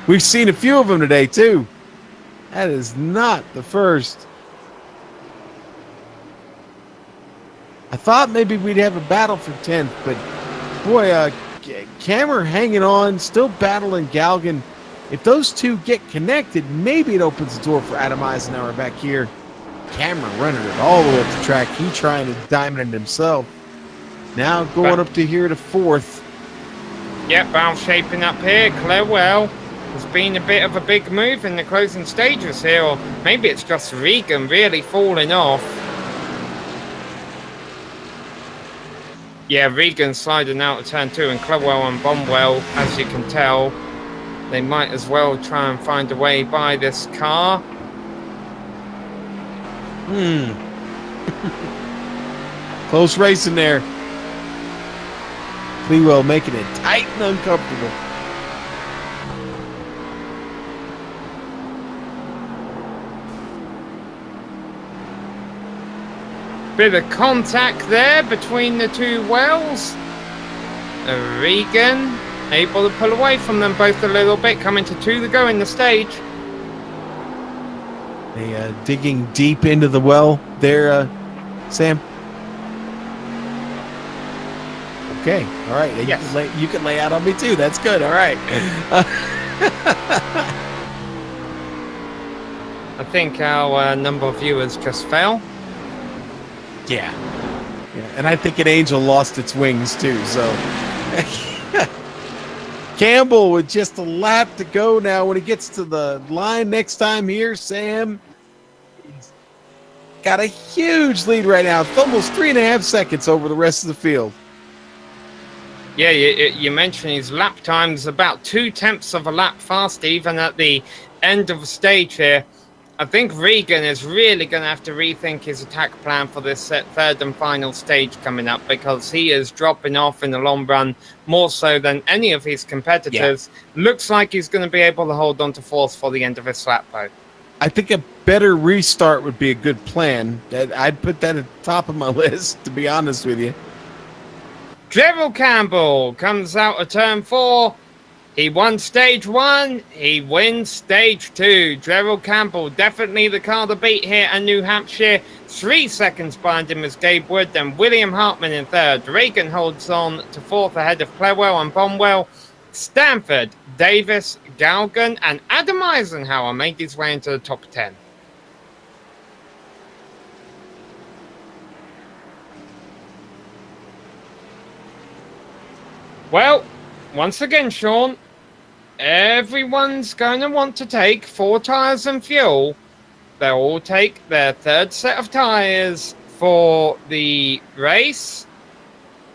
We've seen a few of them today too. That is not the first. I thought maybe we'd have a battle for 10th, but boy, Cameron hanging on, still battling Galgan. If those two get connected, maybe it opens the door for Adam Eisenhower back here Cameron running it all the way up the track. He trying to diamond it himself. Now going up to here to fourth. Yep, Valve shaping up here. Clewell has been a bit of a big move in the closing stages here, or maybe it's just Regan really falling off. Yeah, Regan sliding out of turn 2, and Clewell and Bonwell, as you can tell, they might as well try and find a way by this car. Close racing there. Clewell making it tight and uncomfortable. Bit of contact there between the two wells. Regan able to pull away from them both a little bit, coming to 2 to go in the stage. They digging deep into the well there, Sam. Okay, all right. Yes. You can lay out on me too. That's good. All right. I think our number of viewers just fell. Yeah, and I think an angel lost its wings too. So Campbell with just a lap to go now. When he gets to the line next time here, Sam, he's got a huge lead right now. It's almost 3.5 seconds over the rest of the field. Yeah, you mentioned his lap time's about 0.2 of a lap fast, even at the end of the stage here. I think Regan is really going to have to rethink his attack plan for this third and final stage coming up, because he is dropping off in the long run more so than any of his competitors. Yeah. Looks like he's going to be able to hold on to fourth for the end of his lap, though. I think a better restart would be a good plan. I'd put that at the top of my list, to be honest with you. Gerald Campbell comes out of turn 4. He won stage 1. He wins stage 2. Gerald Campbell, definitely the car to beat here in New Hampshire. 3 seconds behind him is Gabe Wood, then William Hartman in third. Regan holds on to fourth ahead of Clewell and Bonwell. Stanford, Davis, Galgan, and Adam Eisenhower made his way into the top 10. Well, once again, Sean, everyone's going to want to take 4 tyres and fuel. They'll all take their third set of tyres for the race,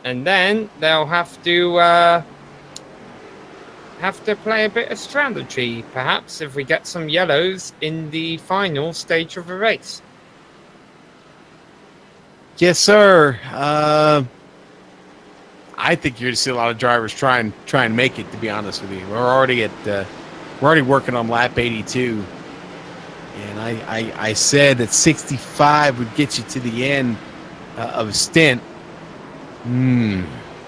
and then they'll have to play a bit of strategy, perhaps, if we get some yellows in the final stage of the race. Yes, sir. I think you're going to see a lot of drivers try and make it, to be honest with you. We're already working on lap 82. And I said that 65 would get you to the end of a stint.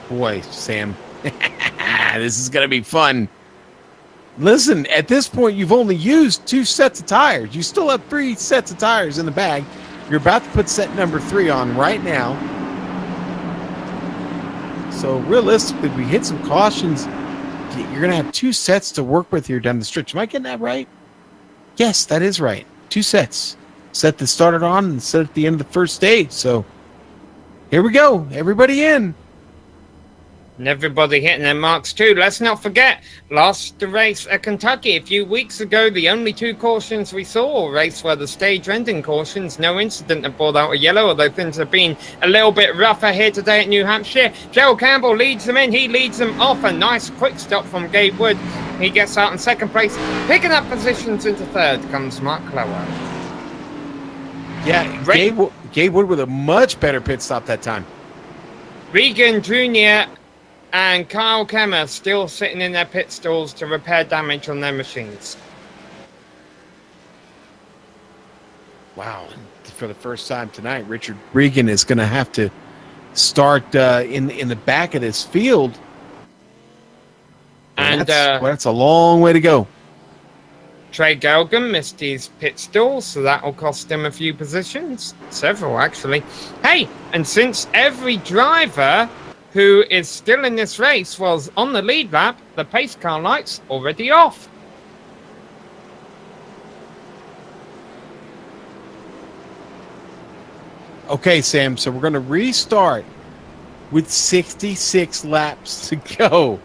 Boy, Sam. This is going to be fun. Listen, at this point, you've only used 2 sets of tires. You still have 3 sets of tires in the bag. You're about to put set number 3 on right now. So realistically, if we hit some cautions, you're going to have 2 sets to work with here down the stretch. Am I getting that right? Yes, that is right. 2 sets. Set that started on and set at the end of the first stage. So here we go. Everybody in. And everybody hitting their marks too. Let's not forget, lost the race at Kentucky a few weeks ago. The only 2 cautions we saw, a race where the stage ending cautions, no incident that brought out a yellow, although things have been a little bit rougher here today at New Hampshire. Gerald Campbell leads them in. He leads them off. A nice quick stop from Gabe Wood. He gets out in second place. Picking up positions into third comes Mark Clewell. Yeah, Gabe Wood with a much better pit stop that time. Regan Jr. and Kyle Kemmer still sitting in their pit stalls to repair damage on their machines. Wow. For the first time tonight, Richard Regan is going to have to start in the back of this field. And that's a long way to go. Trey Galgan missed his pit stall, so that will cost him a few positions. Several, actually. Hey, and since every driver who is still in this race was on the lead lap, the pace car light's already off. Okay, Sam, so we're going to restart with 66 laps to go.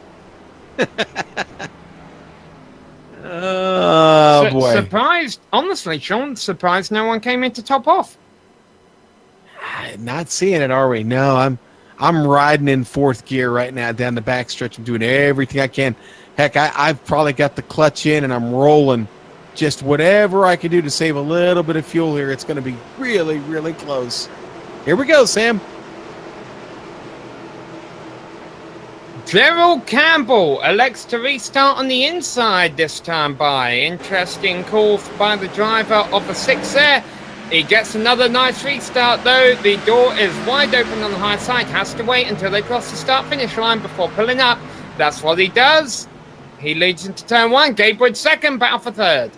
Oh, boy. Surprised, honestly, Sean, surprised no one came in to top off. Not seeing it, are we? No, I'm riding in fourth gear right now down the backstretch. I'm doing everything I can. Heck, I've probably got the clutch in, and I'm rolling just whatever I can do to save a little bit of fuel here. It's going to be really, really close. Here we go, Sam. Gerald Campbell elects to restart on the inside this time by. Interesting call by the driver of the 6 there. He gets another nice restart, though. The door is wide open on the high side. Has to wait until they cross the start-finish line before pulling up. That's what he does. He leads into turn 1. Gabe Wood second, battle for third.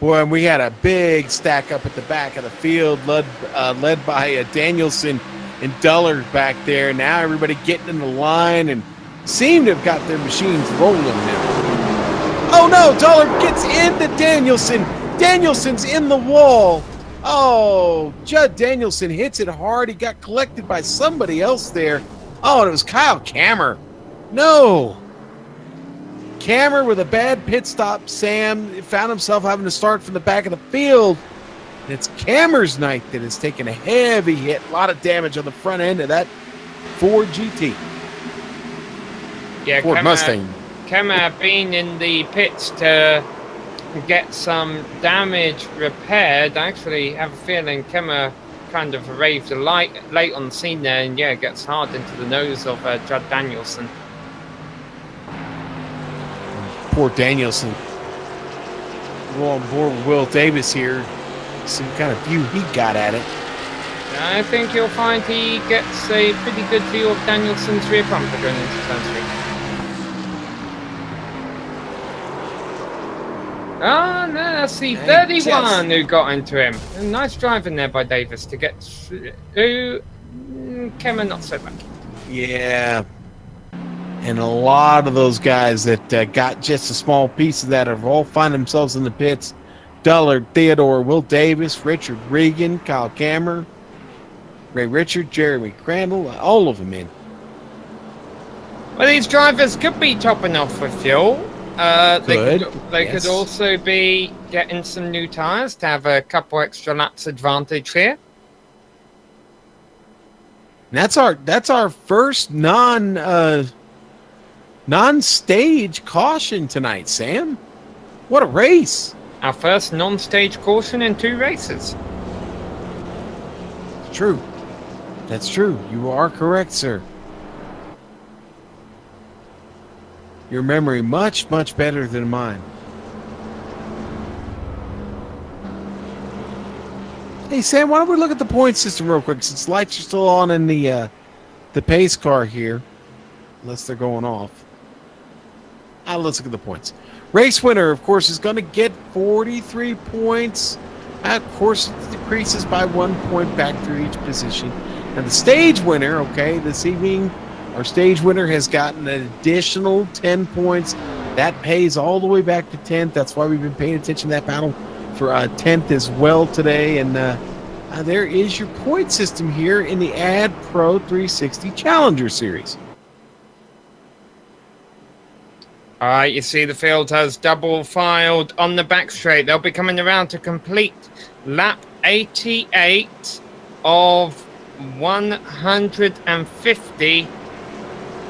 Boy, and we had a big stack up at the back of the field, led by Danielson and Dullard back there. Now everybody getting in the line and seem to have got their machines rolling now. Oh, no, Dullard gets into Danielson. Danielson's in the wall. Oh, Judd Danielson hits it hard. He got collected by somebody else there. Oh, and it was Kyle Kammer. No. Kammer with a bad pit stop. Sam found himself having to start from the back of the field. And it's Kammer's night that has taken a heavy hit. A lot of damage on the front end of that Ford GT. Yeah, Ford Mustang. Kammer being in the pits to get some damage repaired. I actually have a feeling Kammer kind of arrived late on the scene there, and yeah, gets hard into the nose of Judd Danielson. Poor Danielson. Go on board with Will Davis here. Some kind of view he got at it. I think you'll find he gets a pretty good view of Danielson's rear bumper going into turn 3. Oh, no, that's the 31 who got into him. A nice driving there by Davis to get through. Kammer not so bad. Yeah. And a lot of those guys that got just a small piece of that have all find themselves in the pits. Dullard, Theodore, Will Davis, Richard Regan, Kyle Kammer, Ray Richard, Jeremy Crandall, all of them in. Well, these drivers could be topping off with fuel. They could also be getting some new tyres to have a couple extra laps advantage here. That's our first non-stage caution tonight, Sam. What a race! Our first non-stage caution in 2 races. True. That's true. You are correct, sir. Your memory much, much better than mine. Hey, Sam, why don't we look at the point system real quick, since lights are still on in the pace car here, unless they're going off. Let's look at the points. Race winner, of course, is going to get 43 points. Of course, it decreases by 1 point back through each position. And the stage winner, okay, this evening, our stage winner has gotten an additional 10 points. That pays all the way back to 10th. That's why we've been paying attention to that battle for 10th as well today. And there is your point system here in the AdPro 360 Challenger Series. All right, you see the field has double filed on the back straight. They'll be coming around to complete lap 88 of 150.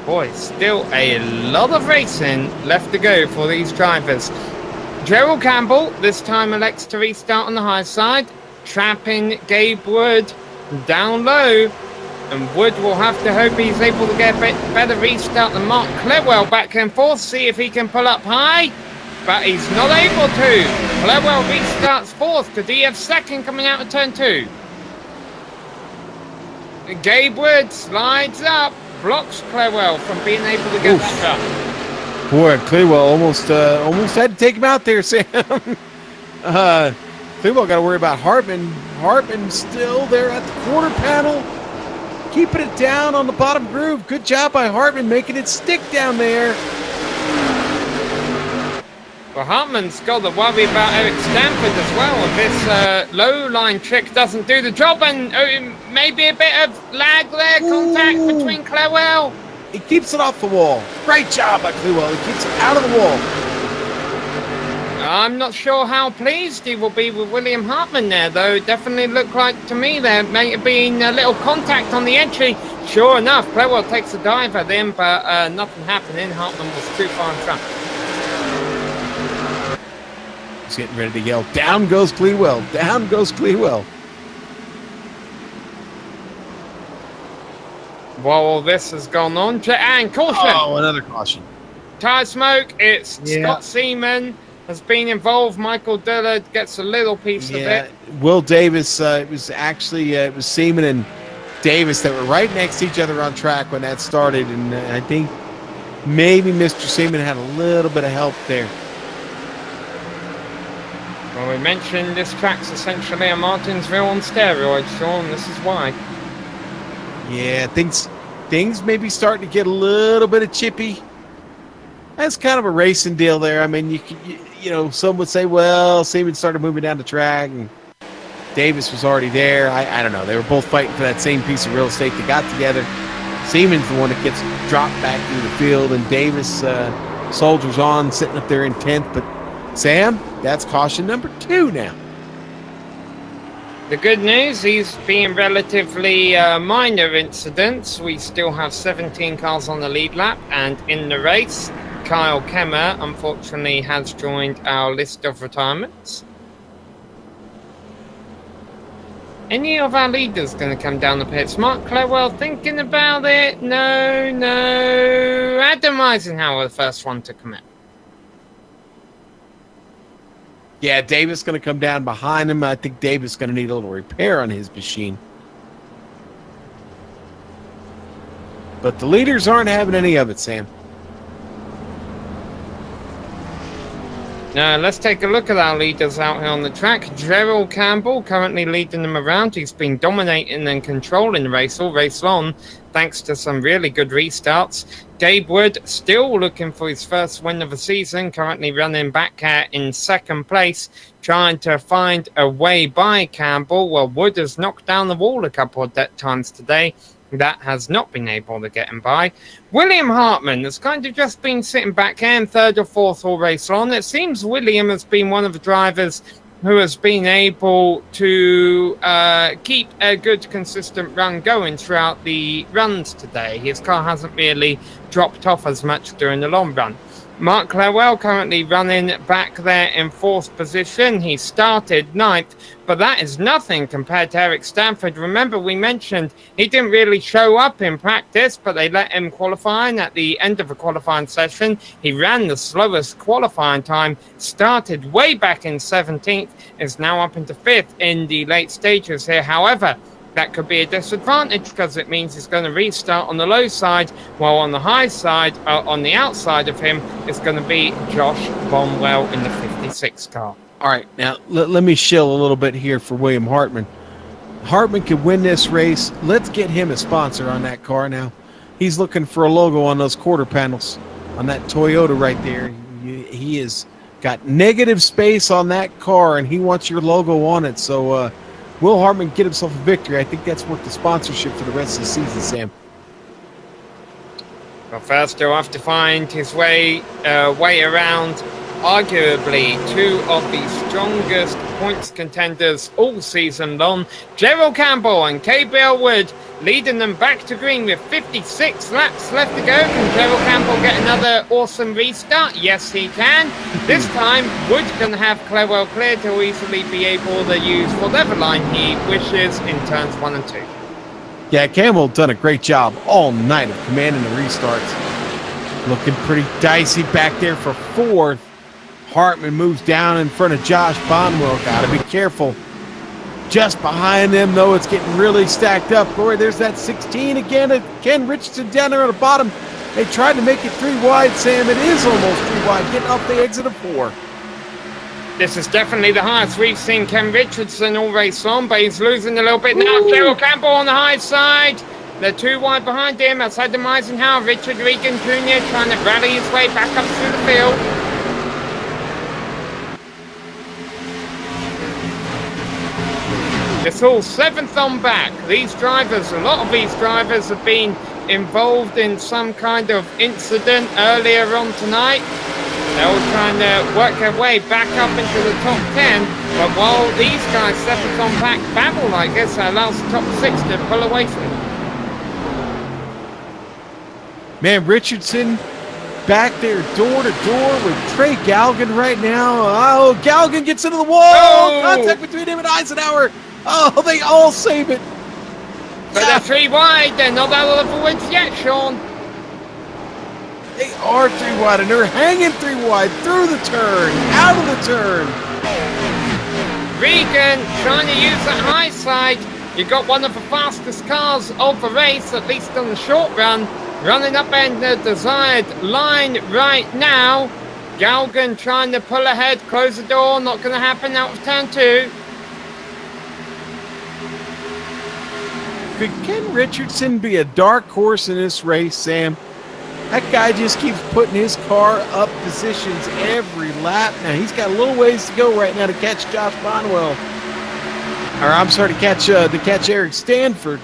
Boy, still a lot of racing left to go for these drivers. Gerald Campbell this time elects to restart on the high side, trapping Gabe Wood down low. And Wood will have to hope he's able to get a better restart than Mark Clewell back and forth, see if he can pull up high. But he's not able to. Clewell restarts fourth. Could he have second coming out of turn 2? Gabe Wood slides up, blocks Clewell from being able to get back up. Boy, Clewell almost had to take him out there, Sam. Clewell got to worry about Hartman. Hartman still there at the quarter panel, keeping it down on the bottom groove. Good job by Hartman making it stick down there. Well, Hartman's got to worry about Eric Stanford as well. If this low line trick doesn't do the job, and maybe a bit of lag there, contact between Clawell. He keeps it off the wall. Great job by Clawell. He keeps it out of the wall. I'm not sure how pleased he will be with William Hartman there, though. It definitely looked like to me there may have been a little contact on the entry. Sure enough, Clawell takes a dive at him, but nothing happening. Hartman was too far in front. He's getting ready to yell, down goes Clewell, down goes Clewell. While all this has gone on, and caution! Oh, another caution. Tire smoke, it's Scott Seaman has been involved. Michael Dillard gets a little piece of it. Will Davis, it was Seaman and Davis that were right next to each other on track when that started, and I think maybe Mr. Seaman had a little bit of help there. Well, we mentioned this track's essentially a Martinsville on steroids, Sean. This is why. Yeah, things may be starting to get a little bit of chippy. That's kind of a racing deal there. I mean, you know, some would say, well, Seaman started moving down the track, and Davis was already there. I don't know. They were both fighting for that same piece of real estate. They got together. Seaman's the one that gets dropped back into the field, and Davis soldiers on, sitting up there in 10th. But Sam, that's caution number 2 now. The good news, these being relatively minor incidents, we still have 17 cars on the lead lap, and in the race, Kyle Kemmer, unfortunately, has joined our list of retirements. Any of our leaders going to come down the pits? Mark Clawell thinking about it? No. Adam Eisenhower, the first one to commit. Yeah, Davis going to come down behind him. I think Davis going to need a little repair on his machine. But the leaders aren't having any of it, Sam. Now, let's take a look at our leaders out here on the track. Gerald Campbell currently leading them around. He's been dominating and controlling the race all race long, thanks to some really good restarts. Gabe Wood still looking for his first win of the season, currently running back in second place, trying to find a way by Campbell. Well, Wood has knocked down the wall a couple of times today. That has not been able to get him by. William Hartman has kind of just been sitting back in third or fourth all race long. It seems William has been one of the drivers who has been able to keep a good, consistent run going throughout the runs today. His car hasn't really dropped off as much during the long run. Mark Clawell currently running back there in fourth position. He started ninth, but that is nothing compared to Eric Stanford. Remember, we mentioned he didn't really show up in practice, but they let him qualify, and at the end of the qualifying session, he ran the slowest qualifying time, started way back in 17th, is now up into 5th in the late stages here. However, that could be a disadvantage because it means he's going to restart on the low side, while on the high side, on the outside of him, is going to be Josh Bonwell in the 56 car. All right, now let me shill a little bit here for William Hartman. Hartman could win this race. Let's get him a sponsor on that car now. He's looking for a logo on those quarter panels on that Toyota right there. He has got negative space on that car, and he wants your logo on it. So, will Hartman get himself a victory? I think that's worth the sponsorship for the rest of the season, Sam. Well, first he'll have to find his way around arguably two of the strongest points contenders all season long. Gerald Campbell and KBL Wood leading them back to green with 56 laps left to go. Can Gerald Campbell get another awesome restart? Yes, he can. This time, Wood can have Clawell clear to easily be able to use whatever line he wishes in turns 1 and 2. Yeah, Campbell done a great job all night of commanding the restarts. Looking pretty dicey back there for fourth. Hartman moves down in front of Josh Bonwell. Got to be careful. Just behind them, though, it's getting really stacked up. Boy, there's that 16 again. Ken Richardson down there at the bottom. They tried to make it 3 wide, Sam. It is almost 3 wide, getting off the exit of 4. This is definitely the highest we've seen Ken Richardson all race on, but he's losing a little bit now. Gerald Campbell on the high side. They're 2 wide behind him. Outside the Eisenhower, Richard Regan Jr. trying to rally his way back up through the field. It's all 7th on back. These drivers, a lot of these drivers have been involved in some kind of incident earlier on tonight. They're all trying to work their way back up into the top 10. But while these guys 7th on back battle like this, that allows the top 6 to pull away from them. Man, Richardson back there door to door with Trey Galgan right now. Oh, Galgan gets into the wall. Oh! Contact between him and Eisenhower. Oh, they all save it. But they're 3 wide. They're not out of the woods yet, Sean. They are 3 wide, and they're hanging 3 wide through the turn, out of the turn. Regan trying to use that high side. You got one of the fastest cars of the race, at least on the short run, running up in the desired line right now. Galgan trying to pull ahead, close the door, not going to happen out of turn 2. Could Ken Richardson be a dark horse in this race, Sam? That guy just keeps putting his car up positions every lap. Now, he's got a little ways to go right now to catch Josh Bonwell. Or, I'm sorry, to catch Eric Stanford.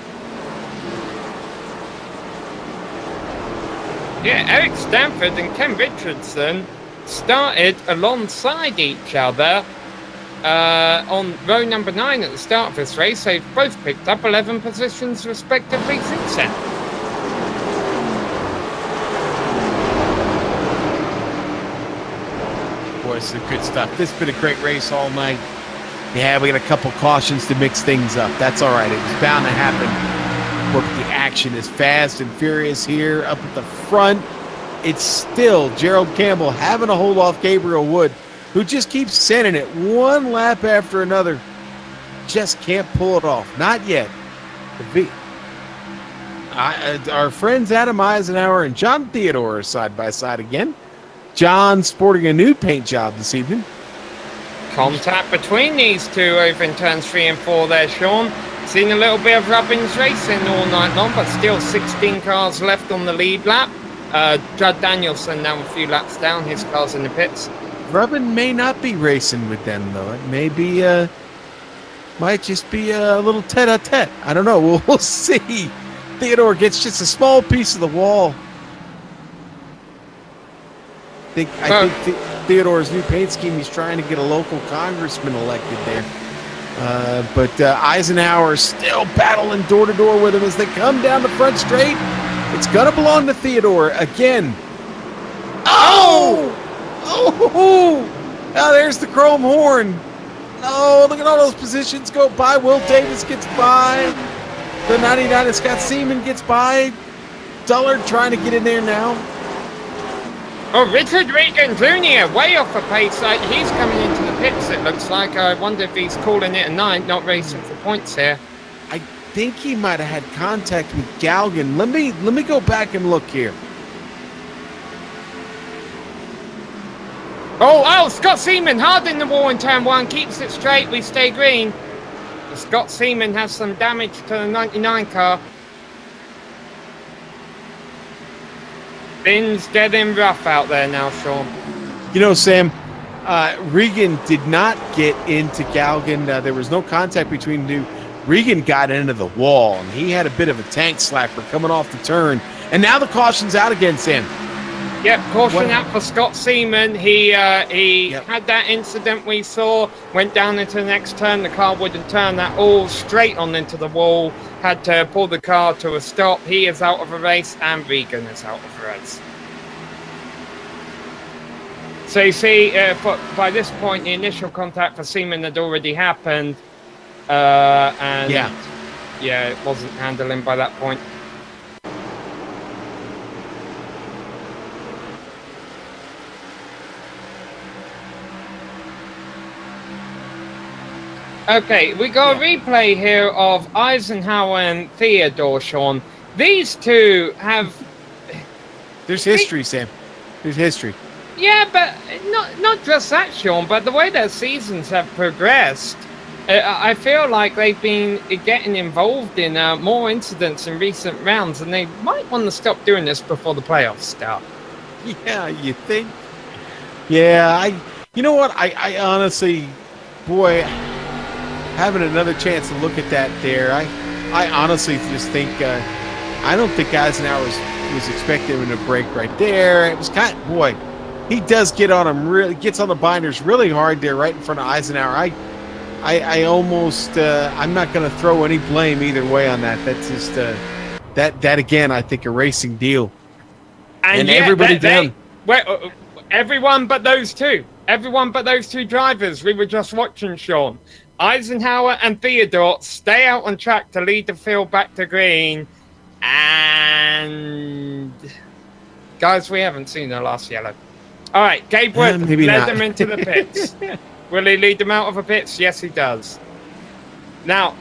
Yeah, Eric Stanford and Ken Richardson started alongside each other on row number 9 at the start of this race. They've both picked up 11 positions respectively since then. Boy, some good stuff. This has been a great race all night. Yeah, we got a couple cautions to mix things up. That's all right. It was bound to happen. But the action is fast and furious here up at the front. It's still Gerald Campbell having to hold off Gabriel Wood, who just keeps sending it one lap after another. Just can't pull it off. Not yet. Our friends Adam Eisenhower and John Theodore are side by side again. John sporting a new paint job this evening. Contact between these two over in turns 3 and 4 there, Sean. Seen a little bit of Rubbins racing all night long, but still 16 cars left on the lead lap. Judd Danielson now a few laps down. His car's in the pits. Rubbin may not be racing with them, though. It may be, might just be a little tete-a-tete. I don't know. We'll see. Theodore gets just a small piece of the wall. I think Theodore's new paint scheme, he's trying to get a local congressman elected there. But Eisenhower still battling door-to-door with him as they come down the front straight. It's going to belong to Theodore again. Oh! Oh! Now there's the chrome horn. Oh, look at all those positions go by. Will Davis gets by. The 99 and Scott Seaman gets by. Dullard trying to get in there now. Oh, Richard Regan Jr. way off the pace. He's coming into the pits, it looks like. I wonder if he's calling it a 9, not racing for points here. I think he might have had contact with Galgan. Let me go back and look here. Oh, Scott Seaman hard in the wall in turn 1, keeps it straight. We stay green. Scott Seaman has some damage to the 99 car. Things getting rough out there now, Sean. You know, Sam, Regan did not get into Galgan. There was no contact between the two. Regan got into the wall, and he had a bit of a tank slacker coming off the turn. And now the caution's out again, Sam. Yep, caution out for Scott Seaman. He had that incident we saw, went down into the next turn. The car wouldn't turn that all straight on into the wall. Had to pull the car to a stop. He is out of the race, and Regan is out of the race. So you see, by this point, the initial contact for Seaman had already happened. And yeah, it wasn't handling by that point. Okay, we got a replay here of Eisenhower and Theodore, Sean. These two have... There's history, Sam. There's history. Yeah, but not just that, Sean, but the way their seasons have progressed, I feel like they've been getting involved in more incidents in recent rounds, and they might want to stop doing this before the playoffs start. Yeah, you think? Yeah, you know what? I honestly, boy... having another chance to look at that there, I honestly just think I don't think Eisenhower was expecting him to break right there. It was kind of, boy, he does get on him, really gets on the binders really hard there right in front of Eisenhower. I almost I'm not going to throw any blame either way on that. That's just that again, I think a racing deal. And yeah, everybody down. Everyone but those two. Everyone but those two drivers we were just watching, Sean. Eisenhower and Theodore stay out on track to lead the field back to green. And guys, we haven't seen the last yellow. All right, Gabe Wood led them into the pits. Will he lead them out of the pits? Yes, he does. Now,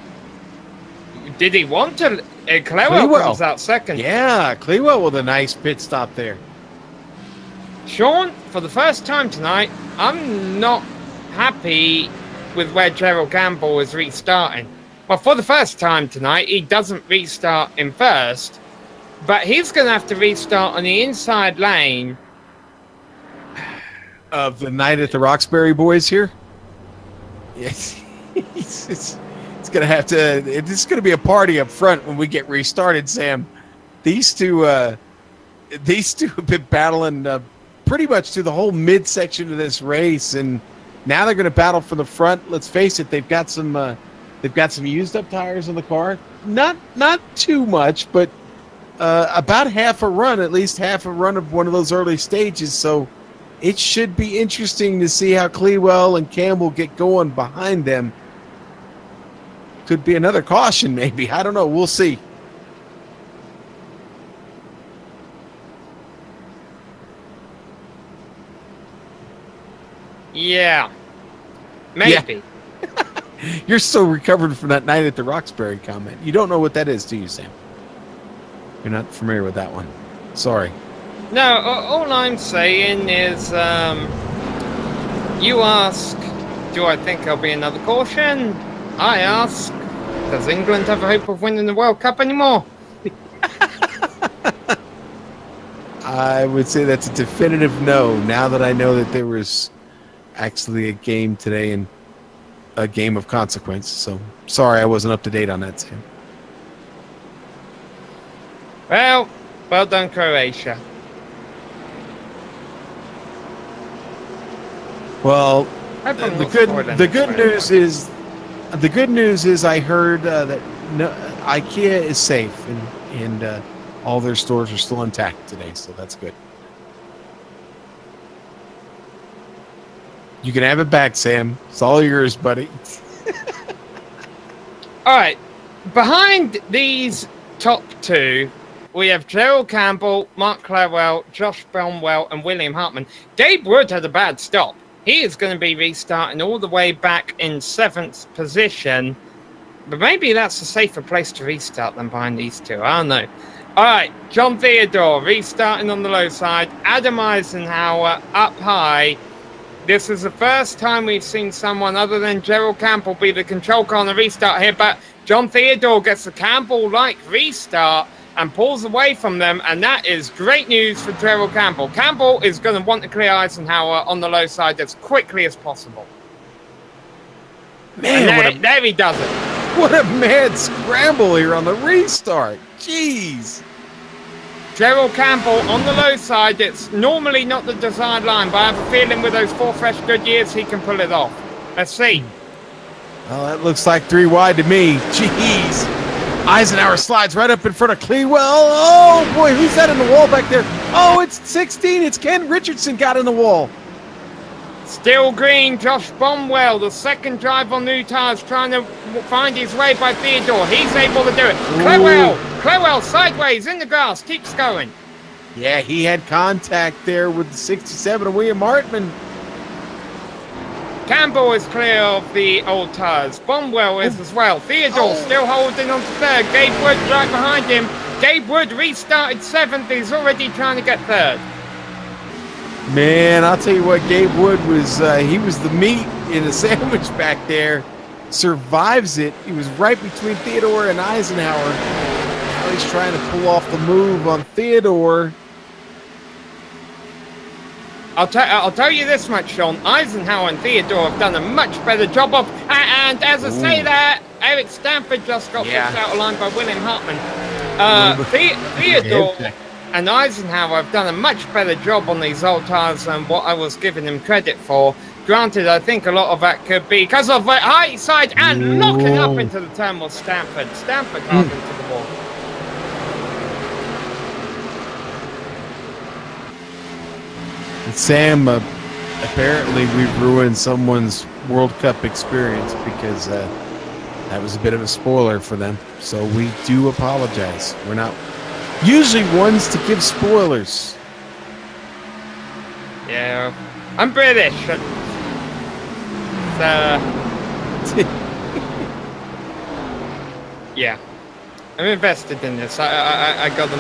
did he want to? Clewell comes out second. Yeah, Clewell with a nice pit stop there. Sean, for the first time tonight, I'm not happy with where Gerald Campbell is restarting. Well, for the first time tonight, he doesn't restart in first, but he's going to have to restart on the inside lane of the night at the Roxbury boys here. Yes, it's going to have to. It's going to be a party up front when we get restarted, Sam. These two have been battling pretty much through the whole midsection of this race, and now they're going to battle for the front. Let's face it, they've got some used up tires on the car. Not too much, but about half a run, at least half a run of one of those early stages. So it should be interesting to see how Clewell and Campbell get going behind them. Could be another caution, maybe. I don't know. We'll see. Yeah. Maybe. Yeah. You're so recovered from that night at the Roxbury comment. You don't know what that is, do you, Sam? You're not familiar with that one. Sorry. No, all I'm saying is, you ask, do I think there'll be another caution? I ask, does England have a hope of winning the World Cup anymore? I would say that's a definitive no, now that I know that there was actually a game today and a game of consequence. So, sorry I wasn't up to date on that, Sam. Well done, Croatia. Well, the good news is I heard that IKEA is safe and all their stores are still intact today, so that's good. You can have it back, Sam. It's all yours, buddy. All right. Behind these top two, we have Gerald Campbell, Mark Clewell, Josh Bromwell, and William Hartman. Gabe Wood had a bad stop. He is going to be restarting all the way back in 7th position. But maybe that's a safer place to restart than behind these two. I don't know. All right. John Theodore restarting on the low side. Adam Eisenhower up high. This is the first time we've seen someone other than Gerald Campbell be the control car on the restart here, but John Theodore gets the Campbell-like restart and pulls away from them, and that is great news for Gerald Campbell. Campbell is going to want to clear Eisenhower on the low side as quickly as possible. Man, there he does it. What a mad scramble here on the restart. Jeez. Gerald Campbell on the low side. It's normally not the desired line, but I have a feeling with those 4 fresh Goodyears, he can pull it off. Let's see. Well, that looks like 3 wide to me. Jeez. Eisenhower slides right up in front of Clewell. Oh, boy, who's that in the wall back there? Oh, it's 16. It's Ken Richardson got in the wall. Still green, Josh Bromwell, the second drive on new tires, trying to find his way by Theodore. He's able to do it. Clewell sideways in the grass, keeps going. Yeah, he had contact there with the 67 of William Hartman. Campbell is clear of the old tires. Bromwell is as well. Theodore still holding on to third. Gabe Wood right behind him. Gabe Wood restarted 7th. He's already trying to get third. Man, I'll tell you what, Gabe Wood was, he was the meat in the sandwich back there. Survives it. He was right between Theodore and Eisenhower. Now he's trying to pull off the move on Theodore. I'll tell you this much, Sean. Eisenhower and Theodore have done a much better job of. And as I say that, Eric Stanford just got pushed out of line by William Hartman. Theodore and Eisenhower have done a much better job on these old tires than what I was giving them credit for. Granted, I think a lot of that could be because of the high side and knocking up into the turn was Stanford. Stanford hard into the wall. Sam, apparently we've ruined someone's World Cup experience because that was a bit of a spoiler for them. So we do apologize. We're not usually ones to give spoilers. Yeah, I'm British. Yeah, I'm invested in this. I gotta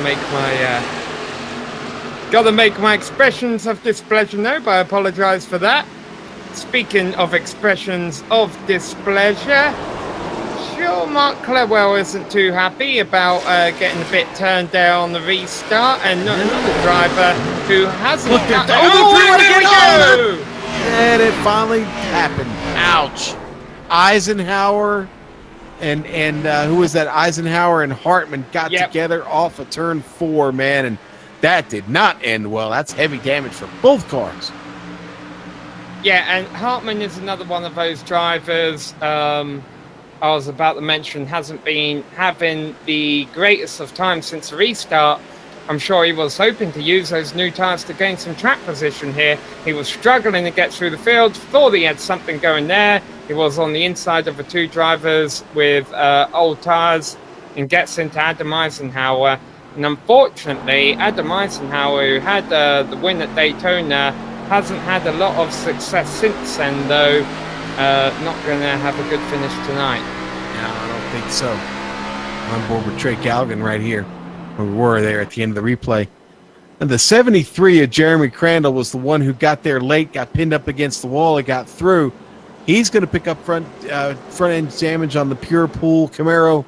make my expressions of displeasure known. I apologize for that. Speaking of expressions of displeasure, sure, Mark Clewell isn't too happy about getting a bit turned down on the restart, and another driver who hasn't. Look at that! Oh, there we go! And it finally happened. Ouch! Eisenhower and who was that? Eisenhower and Hartman got together off of turn 4, man, and that did not end well. That's heavy damage for both cars. Yeah, and Hartman is another one of those drivers I was about to mention hasn't been having the greatest of times since the restart. I'm sure he was hoping to use those new tyres to gain some track position here. He was struggling to get through the field, thought he had something going there. He was on the inside of the two drivers with old tyres and gets into Adam Eisenhower. And unfortunately, Adam Eisenhower, who had the win at Daytona, hasn't had a lot of success since then, though. Not going to have a good finish tonight. No, I don't think so. I'm on board with Trey Galgan right here. We were there at the end of the replay. And the 73 of Jeremy Crandall was the one who got there late, got pinned up against the wall, and got through. He's going to pick up front end damage on the Pure Pool Camaro.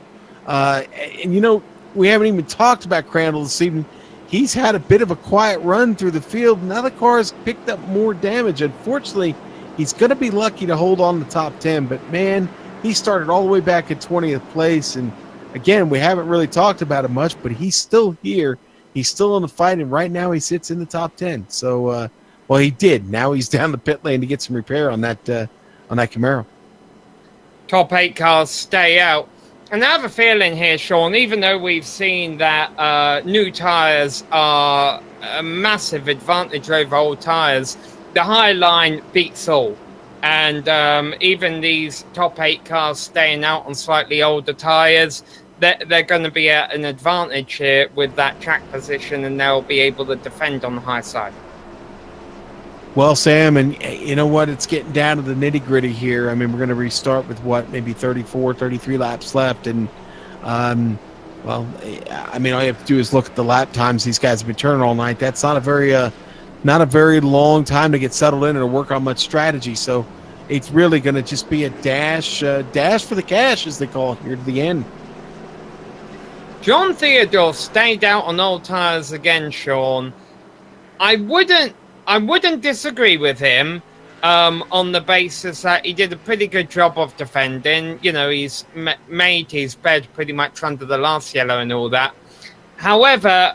And, you know, we haven't even talked about Crandall this evening. He's had a bit of a quiet run through the field. Now the car's picked up more damage. Unfortunately, he's going to be lucky to hold on to the top 10. But, man, he started all the way back at 20th place. And, again, we haven't really talked about it much, but he's still here. He's still in the fight, and right now he sits in the top 10. So, well, he did. Now he's down the pit lane to get some repair on that Camaro. Top 8 cars stay out. And I have a feeling here, Sean, even though we've seen that new tyres are a massive advantage over old tyres, the high line beats all. And even these top 8 cars staying out on slightly older tyres, they're going to be at an advantage here with that track position, and they'll be able to defend on the high side. Well, Sam, and you know what? It's getting down to the nitty-gritty here. I mean, we're going to restart with, what, maybe 34, 33 laps left. And, well, I mean, all you have to do is look at the lap times these guys have been turning all night. That's not a very long time to get settled in or work on much strategy. So it's really going to just be a dash for the cash, as they call it, here to the end. John Theodore stayed out on old tyres again, Sean. I wouldn't disagree with him on the basis that he did a pretty good job of defending. You know, he's made his bed pretty much under the last yellow and all that. However,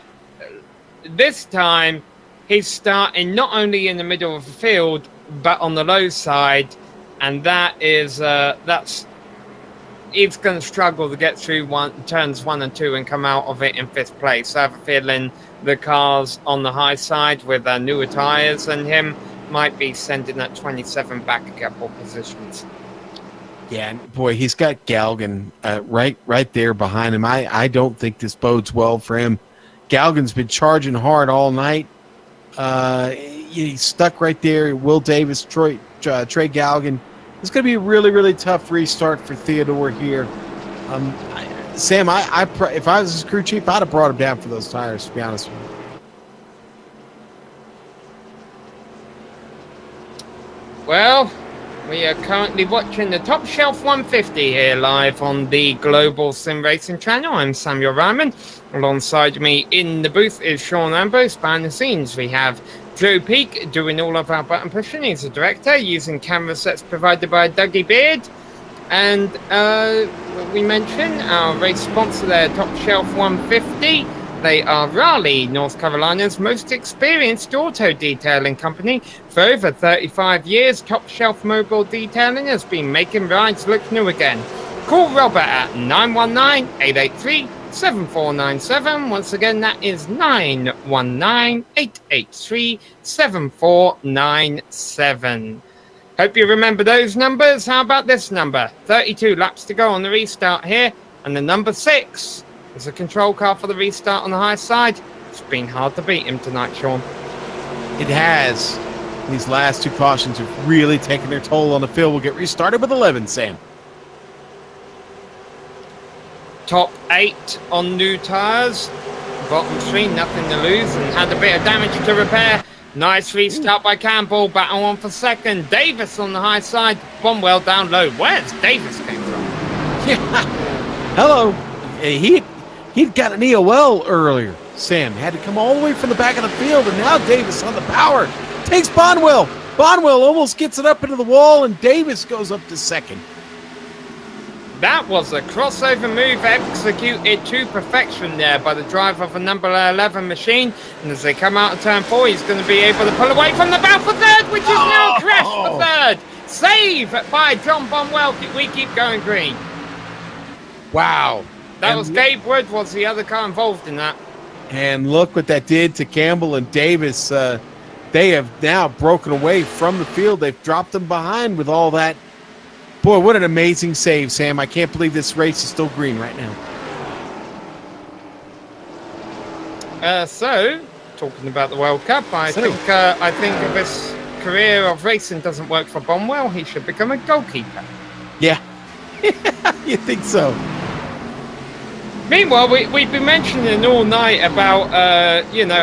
this time he's starting not only in the middle of the field but on the low side, and that is he's going to struggle to get through turns 1 and 2 and come out of it in 5th place. I have a feeling the cars on the high side with newer tyres than him might be sending that 27 back a couple positions. Yeah, boy, he's got Galgan right there behind him. I don't think this bodes well for him. Galgan's been charging hard all night. He's stuck right there. Will Davis, Trey Galgan. It's going to be a really, really tough restart for Theodore here. Sam, if I was his crew chief, I'd have brought him down for those tires, to be honest with you. Well, we are currently watching the Top Shelf 150 here live on the Global SimRacing Channel. I'm Samuel Ryman. Alongside me in the booth is Sean Ambrose. Behind the scenes, we have Joe Peak doing all of our button pushing. He's a director using camera sets provided by Dougie Beard. And we mentioned our race sponsor there, Top Shelf 150. They are Raleigh, North Carolina's most experienced auto detailing company. For over 35 years, Top Shelf Mobile Detailing has been making rides look new again. Call Robert at 919-883-7497. Once again, that is 919-883-7497. Hope you remember those numbers. How about this number? 32 laps to go on the restart here. And the number 6 is a control car for the restart on the high side. It's been hard to beat him tonight, Sean. It has. These last two cautions have really taken their toll on the field. We'll get restarted with 11, Sam. Top 8 on new tyres. Bottom 3, nothing to lose, and had a bit of damage to repair. Nice restart by Campbell. Battle on for second. Davis on the high side. Bonwell down low. Where's Davis came from? Yeah. Hello. He'd got an EOL earlier. Sam had to come all the way from the back of the field, and now Davis on the power. Takes Bonwell. Bonwell almost gets it up into the wall, and Davis goes up to second. That was a crossover move executed to perfection there by the driver of a number 11 machine. And as they come out of turn 4, he's going to be able to pull away from the bow for third, which is now crashed for third. Save by John Bonwell. We keep going green. Wow. That was Gabe Wood was the other car involved in that. And look what that did to Campbell and Davis. They have now broken away from the field. They've dropped them behind with all that. Boy, what an amazing save, Sam. I can't believe this race is still green right now. So, talking about the World Cup, I think if his career of racing doesn't work for Bonwell, he should become a goalkeeper. Yeah. You think so? Meanwhile, we've been mentioning all night about,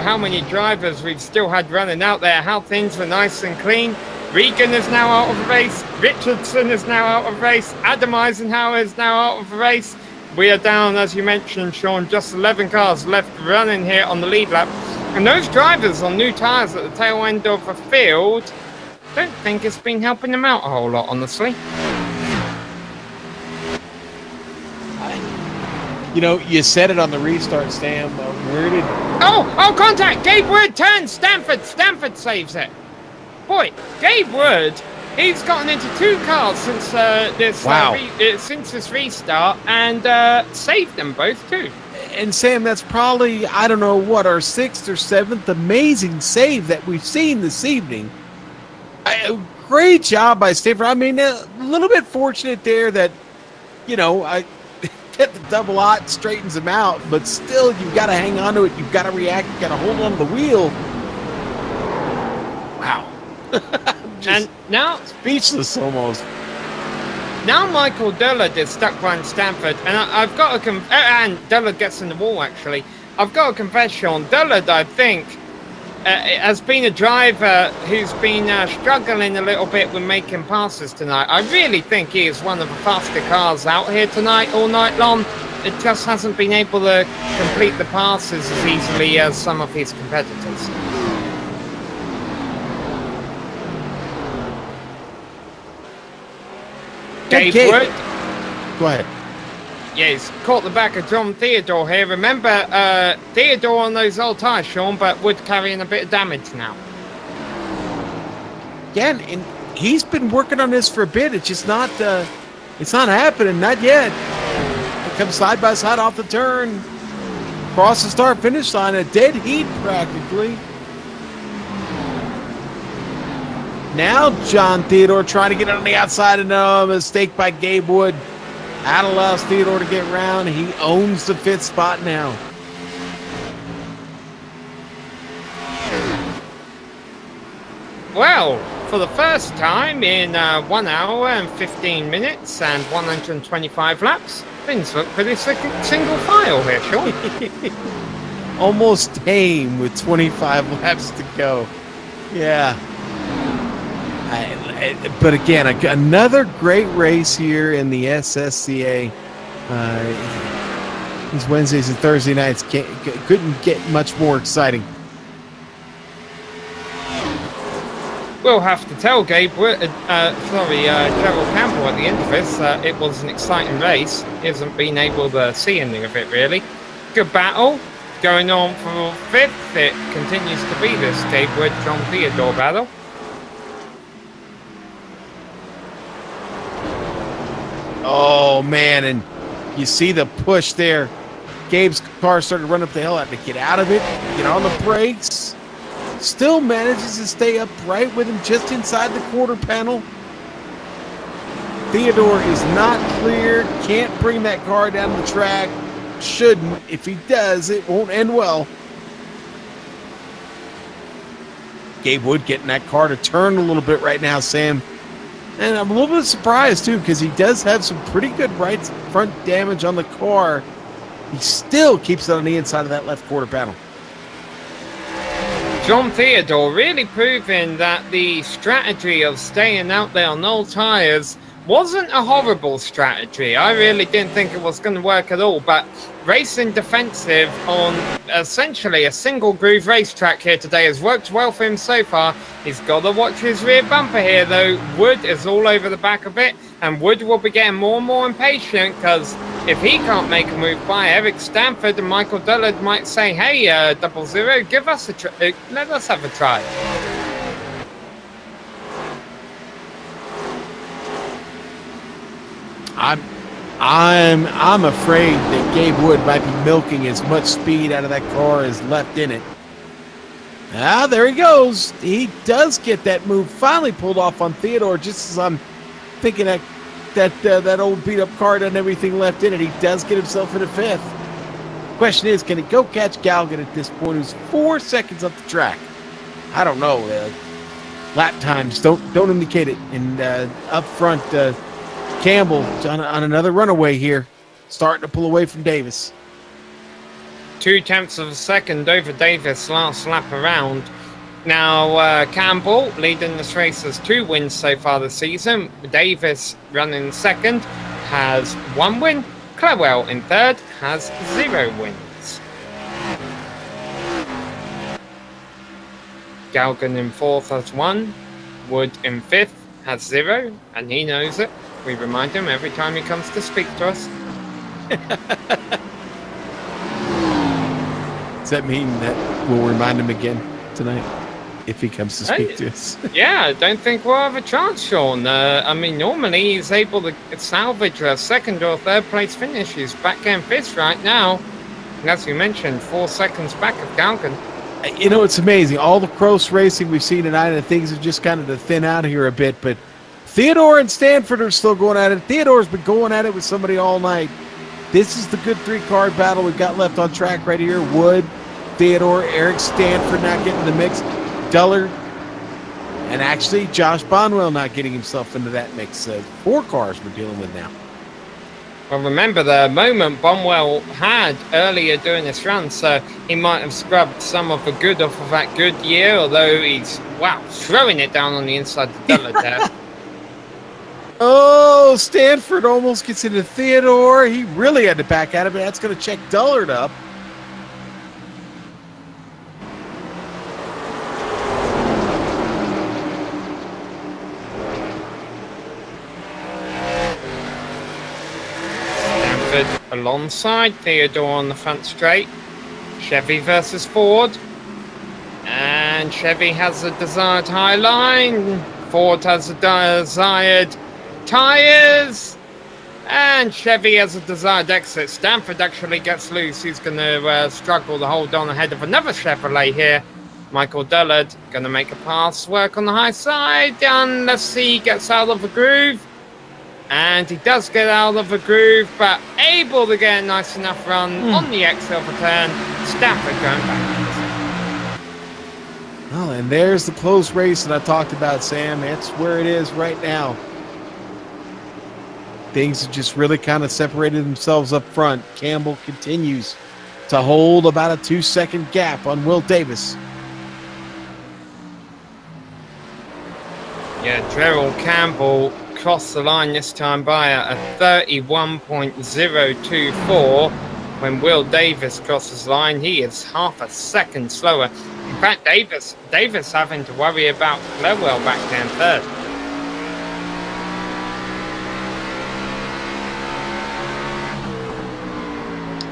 how many drivers we've still had running out there, how things were nice and clean. Regan is now out of the race. Richardson is now out of the race. Adam Eisenhower is now out of the race. We are down, as you mentioned, Sean, just 11 cars left running here on the lead lap. And those drivers on new tyres at the tail end of the field, don't think it's been helping them out a whole lot, honestly. You said it on the restart, Sam. Where did... Oh, contact! Gabe Wood turns Stanford. Stanford saves it. Boy, Gabe Wood, he's gotten into 2 cars since since this restart and saved them both too. And Sam, that's probably, I don't know what, our 6th or 7th amazing save that we've seen this evening. Great job by Stanford. I mean, a little bit fortunate there that, I get the double aught straightens him out, but still, you've got to hang on to it. You've got to react. You've got to hold on to the wheel. Wow. And now speechless almost. Now Michael Dullard is stuck behind Stanford, and I've got to and Dullard gets in the wall actually. I've got to confess, Sean, Dullard, I think, has been a driver who's been struggling a little bit with making passes tonight. I really think he is one of the faster cars out here tonight, all night long. It just hasn't been able to complete the passes as easily as some of his competitors. Gabe Wood. Go ahead. Yeah, he's caught the back of John Theodore here. Remember, Theodore on those old tyres, Sean, but Wood carrying a bit of damage now. Yeah, and he's been working on this for a bit. It's just not, it's not happening, not yet. It comes side by side off the turn, across the start-finish line, a dead heat practically. Now John Theodore trying to get on the outside, and a mistake by Gabe Wood. That allows Theodore to get around. He owns the 5th spot now. Well, for the first time in 1 hour and 15 minutes and 125 laps, things look pretty single file here, Sean. Almost tame with 25 laps to go. Yeah. But again, another great race here in the SSCA. These Wednesdays and Thursday nights couldn't get much more exciting. We'll have to tell Gerald Campbell at the end of this, it was an exciting race. He hasn't been able to see any of it, really. Good battle. Going on for 5th. It continues to be this Gabe Wood, John Theodore battle. Oh, man, and you see the push there. Gabe's car started to run up the hill, had to get out of it, get on the brakes. Still manages to stay upright with him just inside the quarter panel. Theodore is not clear, can't bring that car down the track. Shouldn't. If he does, it won't end well. Gabe Wood getting that car to turn a little bit right now, Sam. And I'm a little bit surprised, too, because he does have some pretty good right front damage on the car. He still keeps it on the inside of that left quarter panel. John Theodore really proving that the strategy of staying out there on all tyres wasn't a horrible strategy. I really didn't think it was going to work at all, but racing defensive on essentially a single groove racetrack here today has worked well for him so far. He's got to watch his rear bumper here, though. Wood is all over the back of it, and Wood will be getting more and more impatient because if he can't make a move by Eric Stanford and Michael Dullard might say, hey, 00, give us a let us have a try. I'm afraid that Gabe Wood might be milking as much speed out of that car as left in it. Ah, there he goes. He does get that move finally pulled off on Theodore, just as I'm thinking that old beat-up car doesn't have everything left in it. He does get himself into 5th. Question is, can he go catch Galgan at this point, who's 4 seconds up the track? I don't know. Lap times don't indicate it. And up front, Campbell on another runaway here, starting to pull away from Davis. 0.2 of a second over Davis last lap around. Now Campbell leading this race has 2 wins so far this season. Davis running second has 1 win. Clawell in third has 0 wins. Galgan in 4th has 1. Wood in 5th has 0, and he knows it. We remind him every time he comes to speak to us. Does that mean that we'll remind him again tonight if he comes to speak to us? Yeah, I don't think we'll have a chance, Sean. I mean, normally he's able to salvage a 2nd or 3rd place finish. He's back in 5th right now. And as you mentioned, 4 seconds back of Galgan. You know, it's amazing. All the close racing we've seen tonight, and things have just kind of to thin out here a bit, but Theodore and Stanford are still going at it. Theodore's been going at it with somebody all night. This is the good 3-car battle we've got left on track right here. Wood, Theodore, Eric Stanford not getting the mix, Dullard, and actually Josh Bonwell not getting himself into that mix. 4 cars we're dealing with now. Well, remember the moment Bonwell had earlier during this run, so he might have scrubbed some of the good off of that good year, although he's, wow, throwing it down on the inside of Dullard there. Oh, Stanford almost gets into Theodore. He really had to back out of it. That's going to check Dullard up. Stanford alongside Theodore on the front straight. Chevy versus Ford. And Chevy has a desired high line. Ford has a desired tires, and Chevy has a desired exit. Stanford actually gets loose. He's going to struggle to hold on ahead of another Chevrolet here. Michael Dullard going to make a pass, work on the high side, and let's see, he gets out of the groove. And he does get out of the groove, but able to get a nice enough run on the exit of the turn. Stanford going backwards. Well, and there's the close race that I talked about, Sam. That's where it is right now. Things have just really kind of separated themselves up front. Campbell continues to hold about a 2-second gap on Will Davis. Yeah, Gerald Campbell crossed the line this time by a 31.024. When Will Davis crosses the line, he is half a second slower. fact, Davis having to worry about Clerwell back there in third.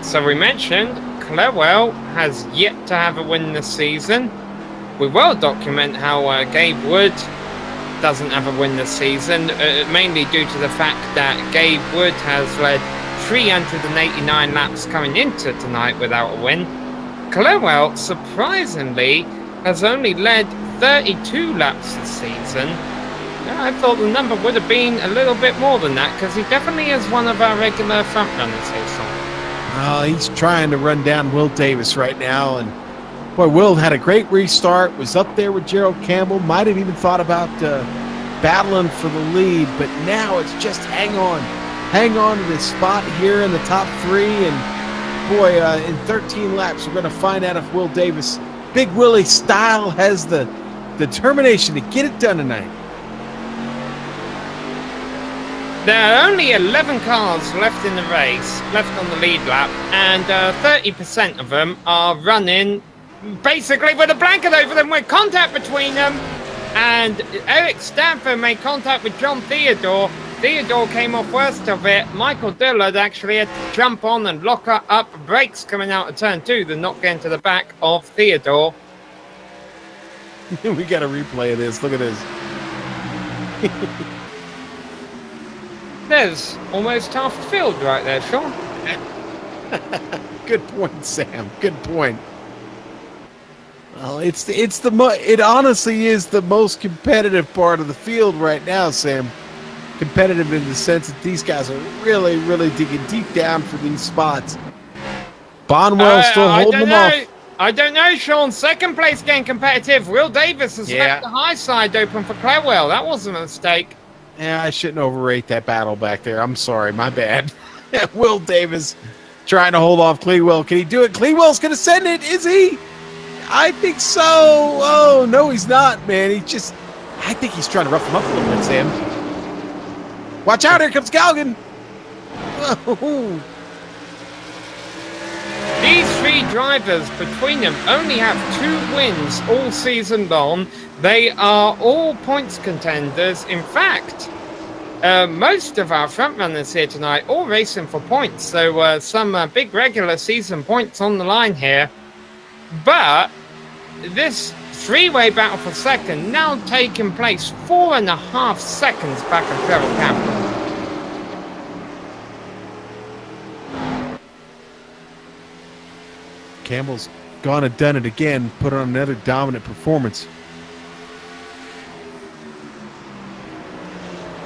So we mentioned Clerwell has yet to have a win this season. We will document how Gabe Wood doesn't have a win this season, mainly due to the fact that Gabe Wood has led 389 laps coming into tonight without a win. Clerwell, surprisingly, has only led 32 laps this season. I thought the number would have been a little bit more than that, because he definitely is one of our regular front runners here, so. He's trying to run down Will Davis right now, and boy, Will had a great restart, was up there with Gerald Campbell, might have even thought about battling for the lead, but now it's just hang on to this spot here in the top three, and boy, in 13 laps, we're going to find out if Will Davis, Big Willie style, has the determination to get it done tonight. There are only 11 cars left in the race, left on the lead lap, and 30% of them are running basically with a blanket over them, with contact between them. And Eric Stanford made contact with John Theodore. Theodore came off worst of it. Michael Dillard actually had to jump on and lock up brakes coming out of turn 2 to not get into the back of Theodore. We got a replay of this. Look at this. There's almost half the field right there, Sean. Good point, Sam. Good point. Well, it honestly is the most competitive part of the field right now, Sam. Competitive in the sense that these guys are really, really digging deep down for these spots. Bonwell still holding them off. I don't know, Sean. Second place getting competitive. Will Davis has left the high side open for Clerwell. That wasn't a mistake. Yeah, I shouldn't overrate that battle back there. I'm sorry, my bad. Will Davis trying to hold off Clewell. Can he do it? Clewell's going to send it, is he? I think so. Oh, no, he's not, man. I think he's trying to rough him up a little bit, Sam. Watch out, here comes Galgan. Oh. These three drivers between them only have 2 wins all season long. They are all points contenders. In fact, most of our front runners here tonight all racing for points. So some big regular season points on the line here. But this three-way battle for second now taking place 4.5 seconds back of Trevor Campbell. Campbell's gone and done it again, put on another dominant performance.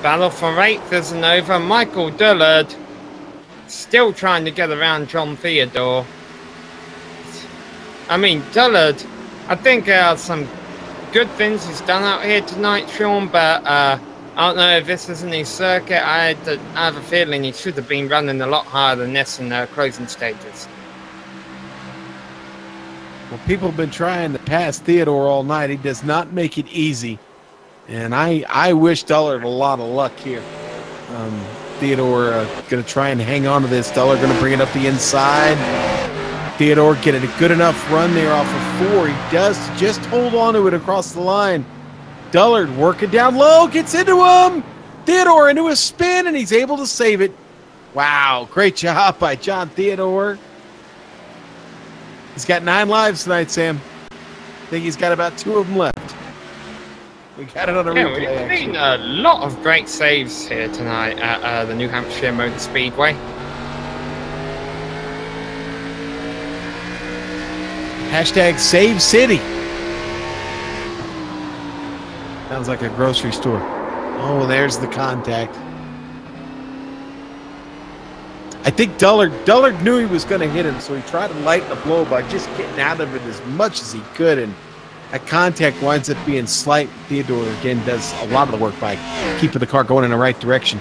Battle for 8th isn't over. Michael Dillard still trying to get around John Theodore. I mean, Dillard, I think some good things he's done out here tonight, Sean, but I don't know if this isn't his circuit. I have a feeling he should have been running a lot higher than this in the closing stages. Well, people have been trying to pass Theodore all night. He does not make it easy. And I wish Dullard a lot of luck here. Theodore going to try and hang on to this. Dullard going to bring it up the inside. Theodore getting a good enough run there off of 4. He does just hold on to it across the line. Dullard working down low, gets into him. Theodore into a spin, and he's able to save it. Wow, great job by John Theodore. He's got 9 lives tonight, Sam. I think he's got about 2 of them left. We got it on a replay. We've seen a lot of great saves here tonight at the New Hampshire Motor Speedway. Hashtag Save City. Sounds like a grocery store. Oh, there's the contact. I think Dullard knew he was going to hit him, so he tried to lighten the blow by just getting out of it as much as he could, and that contact winds up being slight. Theodore, again, does a lot of the work by keeping the car going in the right direction.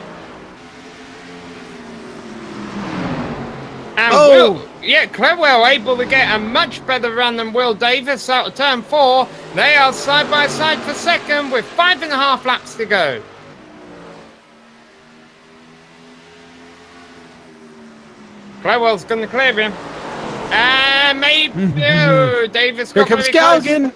And Clerwell able to get a much better run than Will Davis out of turn 4. They are side by side for second with 5.5 laps to go. Clerwell's going to clear him. And there, maybe. Oh, Davis. Here comes Galgan.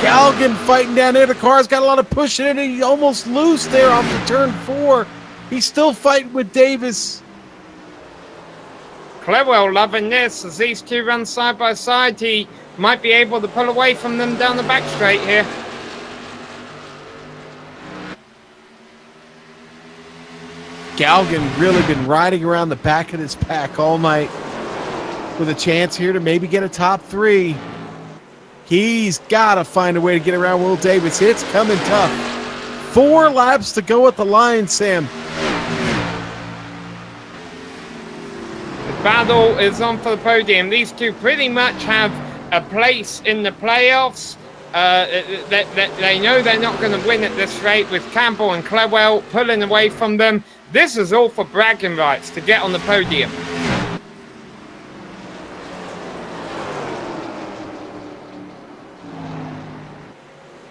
Galgan fighting down there. The car's got a lot of push in it. He's almost loose there off the turn 4. He's still fighting with Davis. Clewell loving this as these two run side by side. He might be able to pull away from them down the back straight here. Galgan really been riding around the back of this pack all night with a chance here to maybe get a top 3. He's got to find a way to get around Will Davis. It's coming tough. 4 laps to go at the line, Sam. The battle is on for the podium. These two pretty much have a place in the playoffs. They know they're not going to win at this rate with Campbell and Clewell pulling away from them. This is all for bragging rights to get on the podium.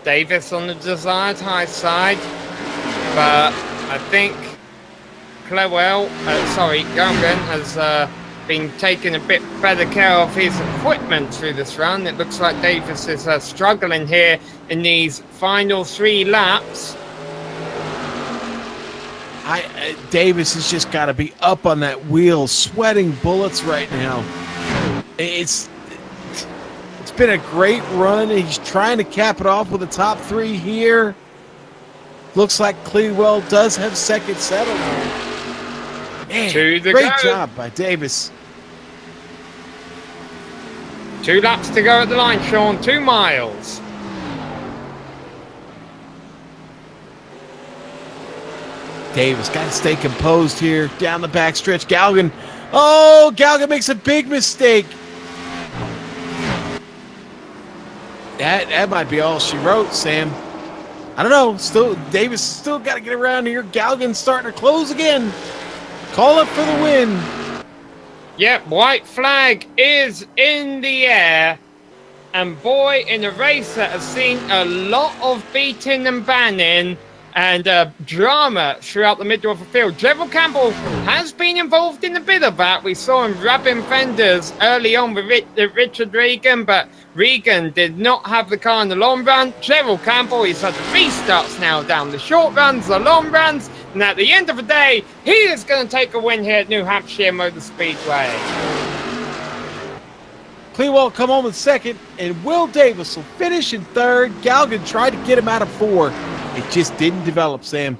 Davis on the desired high side, but I think Galgan has been taking a bit better care of his equipment through this run. It looks like Davis is struggling here in these final 3 laps. Davis has just got to be up on that wheel, sweating bullets right now. It's been a great run. He's trying to cap it off with a top 3 here. Looks like Clewell does have second settle. Man, great job by Davis. 2 laps to go at the line, Sean. 2 miles. Davis got to stay composed here down the backstretch. Galgan. Oh, Galgan makes a big mistake. That might be all she wrote, Sam. I don't know. Davis still got to get around here. Galgan's starting to close again. Call up for the win. Yep, white flag is in the air. And boy, in a race that has seen a lot of beating and banning and drama throughout the middle of the field, Gerald Campbell has been involved in a bit of that. We saw him rubbing fenders early on with Richard Regan, but Regan did not have the car in the long run. Gerald Campbell, he's had restarts now down the short runs, the long runs, and at the end of the day, he is going to take a win here at New Hampshire Motor Speedway. Clewell come home in second, and Will Davis will finish in third. Galgan tried to get him out of 4. It just didn't develop, Sam.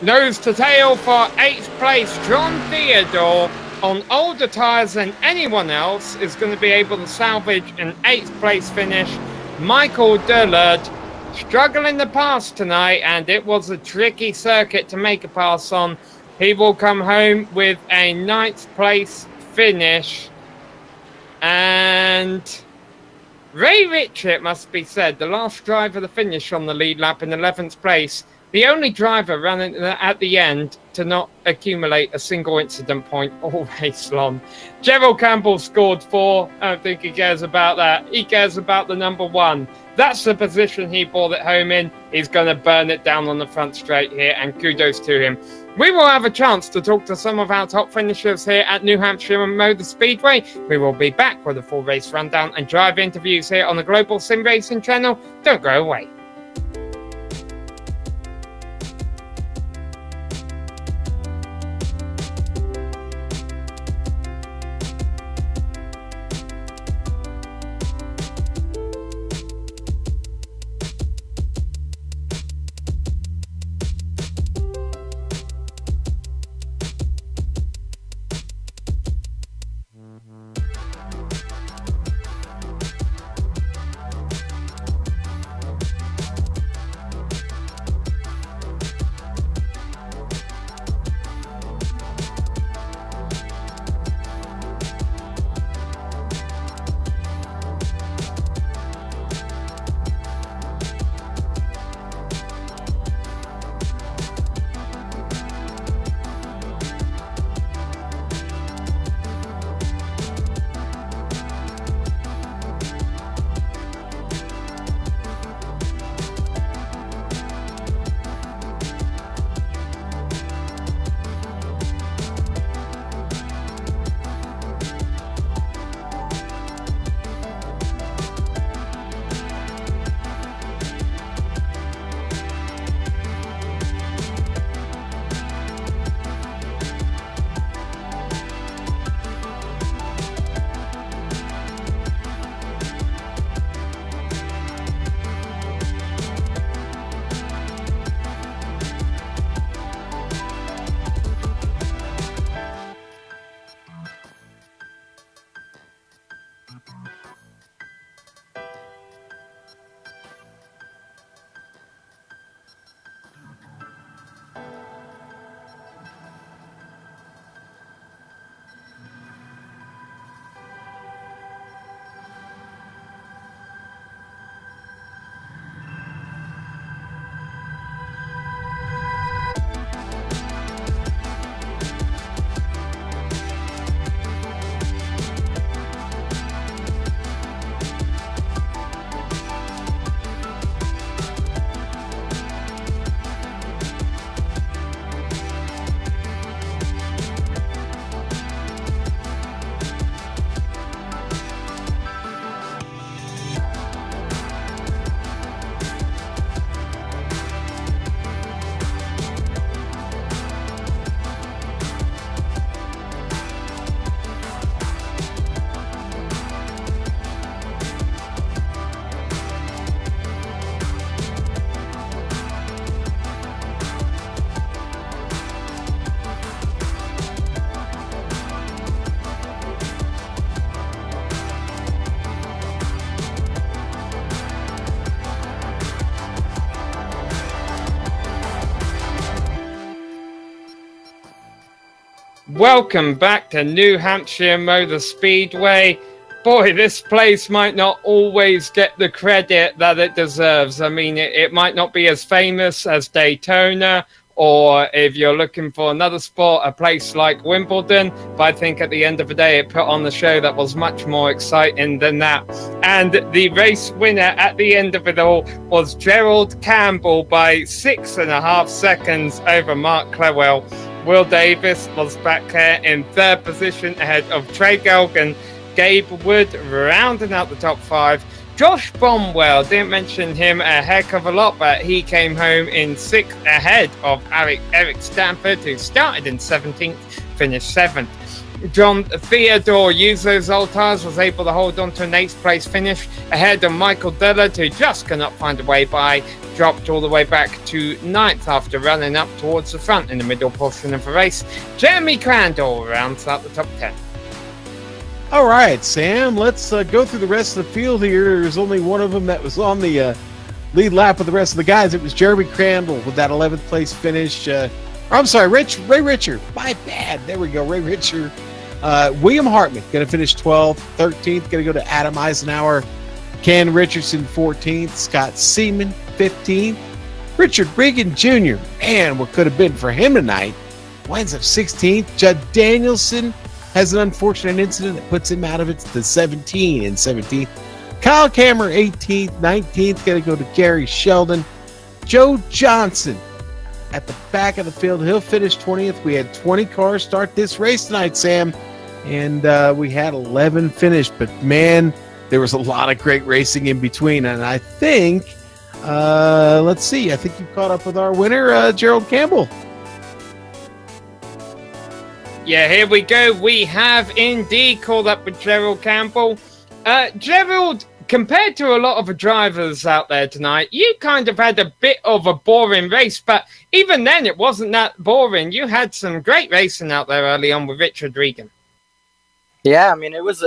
Nose to tail for 8th place, John Theodore on older tyres than anyone else is going to be able to salvage an 8th place finish. Michael Dillard struggling to pass tonight, and it was a tricky circuit to make a pass on. He will come home with a 9th place finish. And Ray Richard, must be said, the last driver to finish on the lead lap in 11th place, the only driver running at the end to not accumulate a single incident point all race long. Gerald Campbell scored 4. I don't think he cares about that. He cares about the number 1. That's the position he brought it home in. He's going to burn it down on the front straight here, and kudos to him. We will have a chance to talk to some of our top finishers here at New Hampshire Motor Speedway. We will be back with a full race rundown and drive interviews here on the Global SimRacing Channel. Don't go away. Welcome back to New Hampshire Motor Speedway. Boy, this place might not always get the credit that it deserves. I mean, it might not be as famous as Daytona, or if you're looking for another sport, a place like Wimbledon. But I think at the end of the day, it put on the show that was much more exciting than that. And the race winner at the end of it all was Gerald Campbell by 6.5 seconds over Mark Clewell. Will Davis was back there in third position ahead of Trey Gelgan. Gabe Wood rounding out the top 5. Josh Bromwell, didn't mention him a heck of a lot, but he came home in 6th ahead of Eric Stanford, who started in 17th, finished 7th. John Theodore used those old tires, was able to hold on to an 8th place finish ahead of Michael Dillard, who just cannot find a way by, dropped all the way back to 9th after running up towards the front in the middle portion of the race. Jeremy Crandall rounds out the top 10. All right, Sam, let's go through the rest of the field here. There's only one of them that was on the lead lap with the rest of the guys. It was Jeremy Crandall with that 11th place finish. I'm sorry, Ray Richer. My bad. There we go, Ray Richer. William Hartman going to finish 12th. 13th going to go to Adam Eisenhower. Ken Richardson 14th. Scott Seaman 15th. Richard Regan Jr. Man, what could have been for him tonight. Winds up 16th. Judd Danielson has an unfortunate incident that puts him out of it to 17 and 17th. Kyle Kammer 18th. 19th going to go to Gary Sheldon. Joe Johnson at the back of the field. He'll finish 20th. We had 20 cars start this race tonight, Sam, and we had 11 finish. But, man, there was a lot of great racing in between. And I think, let's see, I think you caught up with our winner, Gerald Campbell. Yeah, here we go. We have indeed called up with Gerald Campbell. Gerald, compared to a lot of the drivers out there tonight, you kind of had a bit of a boring race, but even then it wasn't that boring. You had some great racing out there early on with Richard Regan. Yeah, I mean, it was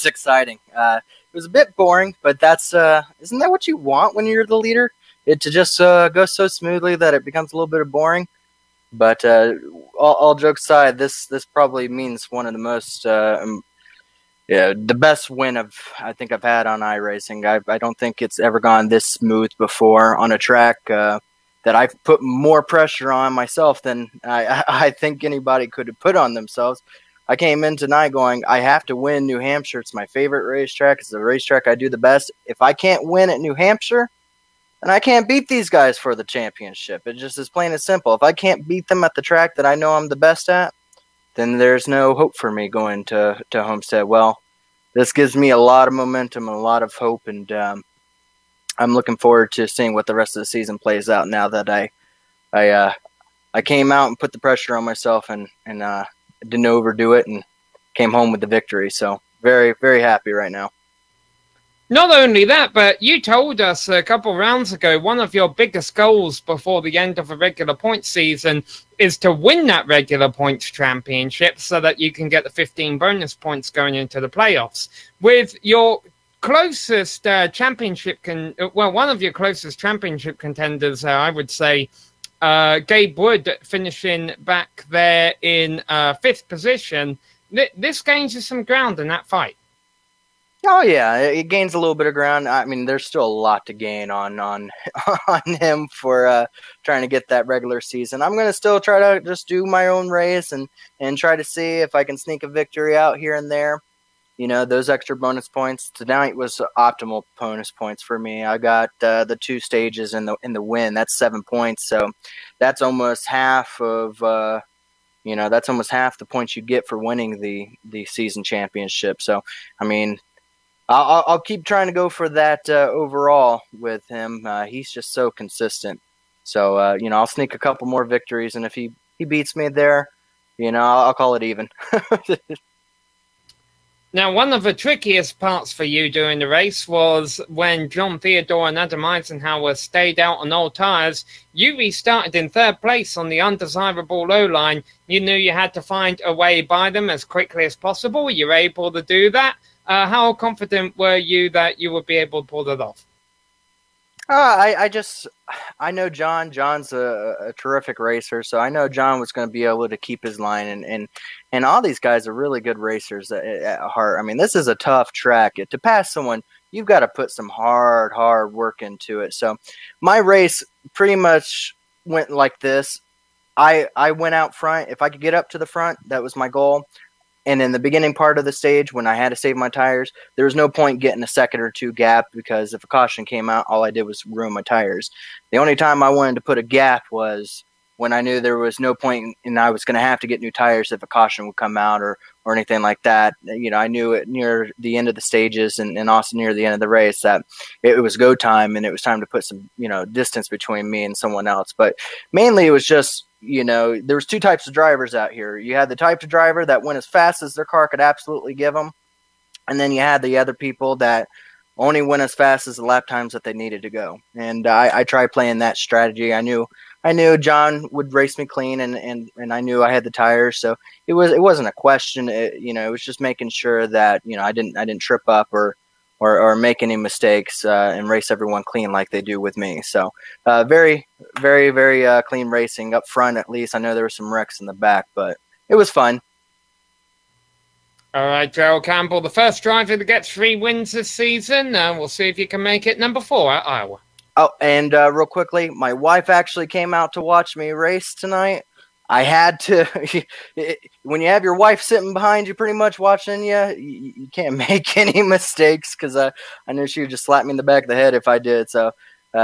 exciting. It was a bit boring, but that's isn't that what you want when you're the leader? It to just go so smoothly that it becomes a little bit boring. But all jokes aside, this probably means one of the most the best win I think I've had on iRacing. I don't think it's ever gone this smooth before on a track that I've put more pressure on myself than I think anybody could have put on themselves. I came in tonight going, I have to win New Hampshire. It's my favorite racetrack. It's the racetrack I do the best. If I can't win at New Hampshire, then I can't beat these guys for the championship. It just is plain and simple. If I can't beat them at the track that I know I'm the best at, then there's no hope for me going to Homestead. Well, this gives me a lot of momentum and a lot of hope, and I'm looking forward to seeing what the rest of the season plays out now that I came out and put the pressure on myself and didn't overdo it and came home with the victory. So very, very happy right now. Not only that, but you told us a couple rounds ago, one of your biggest goals before the end of a regular points season is to win that regular points championship so that you can get the 15 bonus points going into the playoffs. With your closest one of your closest championship contenders, I would say, Gabe Wood finishing back there in 5th position, this gains you some ground in that fight. Oh yeah, it gains a little bit of ground. I mean, there's still a lot to gain on him for trying to get that regular season. I'm gonna still try to just do my own race and try to see if I can sneak a victory out here and there. You know, those extra bonus points tonight was optimal bonus points for me. I got the 2 stages in the win. That's 7 points, so that's almost half of that's almost half the points you get for winning the season championship. So I mean, I'll keep trying to go for that overall with him. He's just so consistent. So, I'll sneak a couple more victories, and if he beats me there, I'll call it even. Now, one of the trickiest parts for you during the race was when John Theodore and Adam Eisenhower stayed out on old tires. You restarted in 3rd place on the undesirable low line. You knew you had to find a way by them as quickly as possible. You were able to do that. How confident were you that you would be able to pull that off? I know John. John's a terrific racer, so I know John was going to be able to keep his line, and all these guys are really good racers at heart. I mean, this is a tough track. To pass someone, you've got to put some hard work into it. So my race pretty much went like this. I went out front. If I could get up to the front, that was my goal. And in the beginning part of the stage, when I had to save my tires, there was no point getting a second or two gap, because if a caution came out, all I did was ruin my tires. The only time I wanted to put a gap was when I knew there was no point and I was going to have to get new tires if a caution would come out or anything like that. You know, I knew it near the end of the stages and also near the end of the race that it was go time, and it was time to put some, distance between me and someone else. But mainly it was just, there was two types of drivers out here. You had the type of driver that went as fast as their car could absolutely give them. And then you had the other people that only went as fast as the lap times that they needed to go. And I tried playing that strategy. I knew John would race me clean, and I knew I had the tires. So it wasn't a question. It was just making sure that, I didn't trip up or make any mistakes and race everyone clean like they do with me. So very, very, very clean racing up front, at least. I know there were some wrecks in the back, but it was fun. All right, Gerald Campbell, the first driver that gets 3 wins this season. We'll see if you can make it number 4 at Iowa. Oh, and real quickly, my wife actually came out to watch me race tonight. I had to. When you have your wife sitting behind you pretty much watching you can't make any mistakes, because I knew she would just slap me in the back of the head if I did. So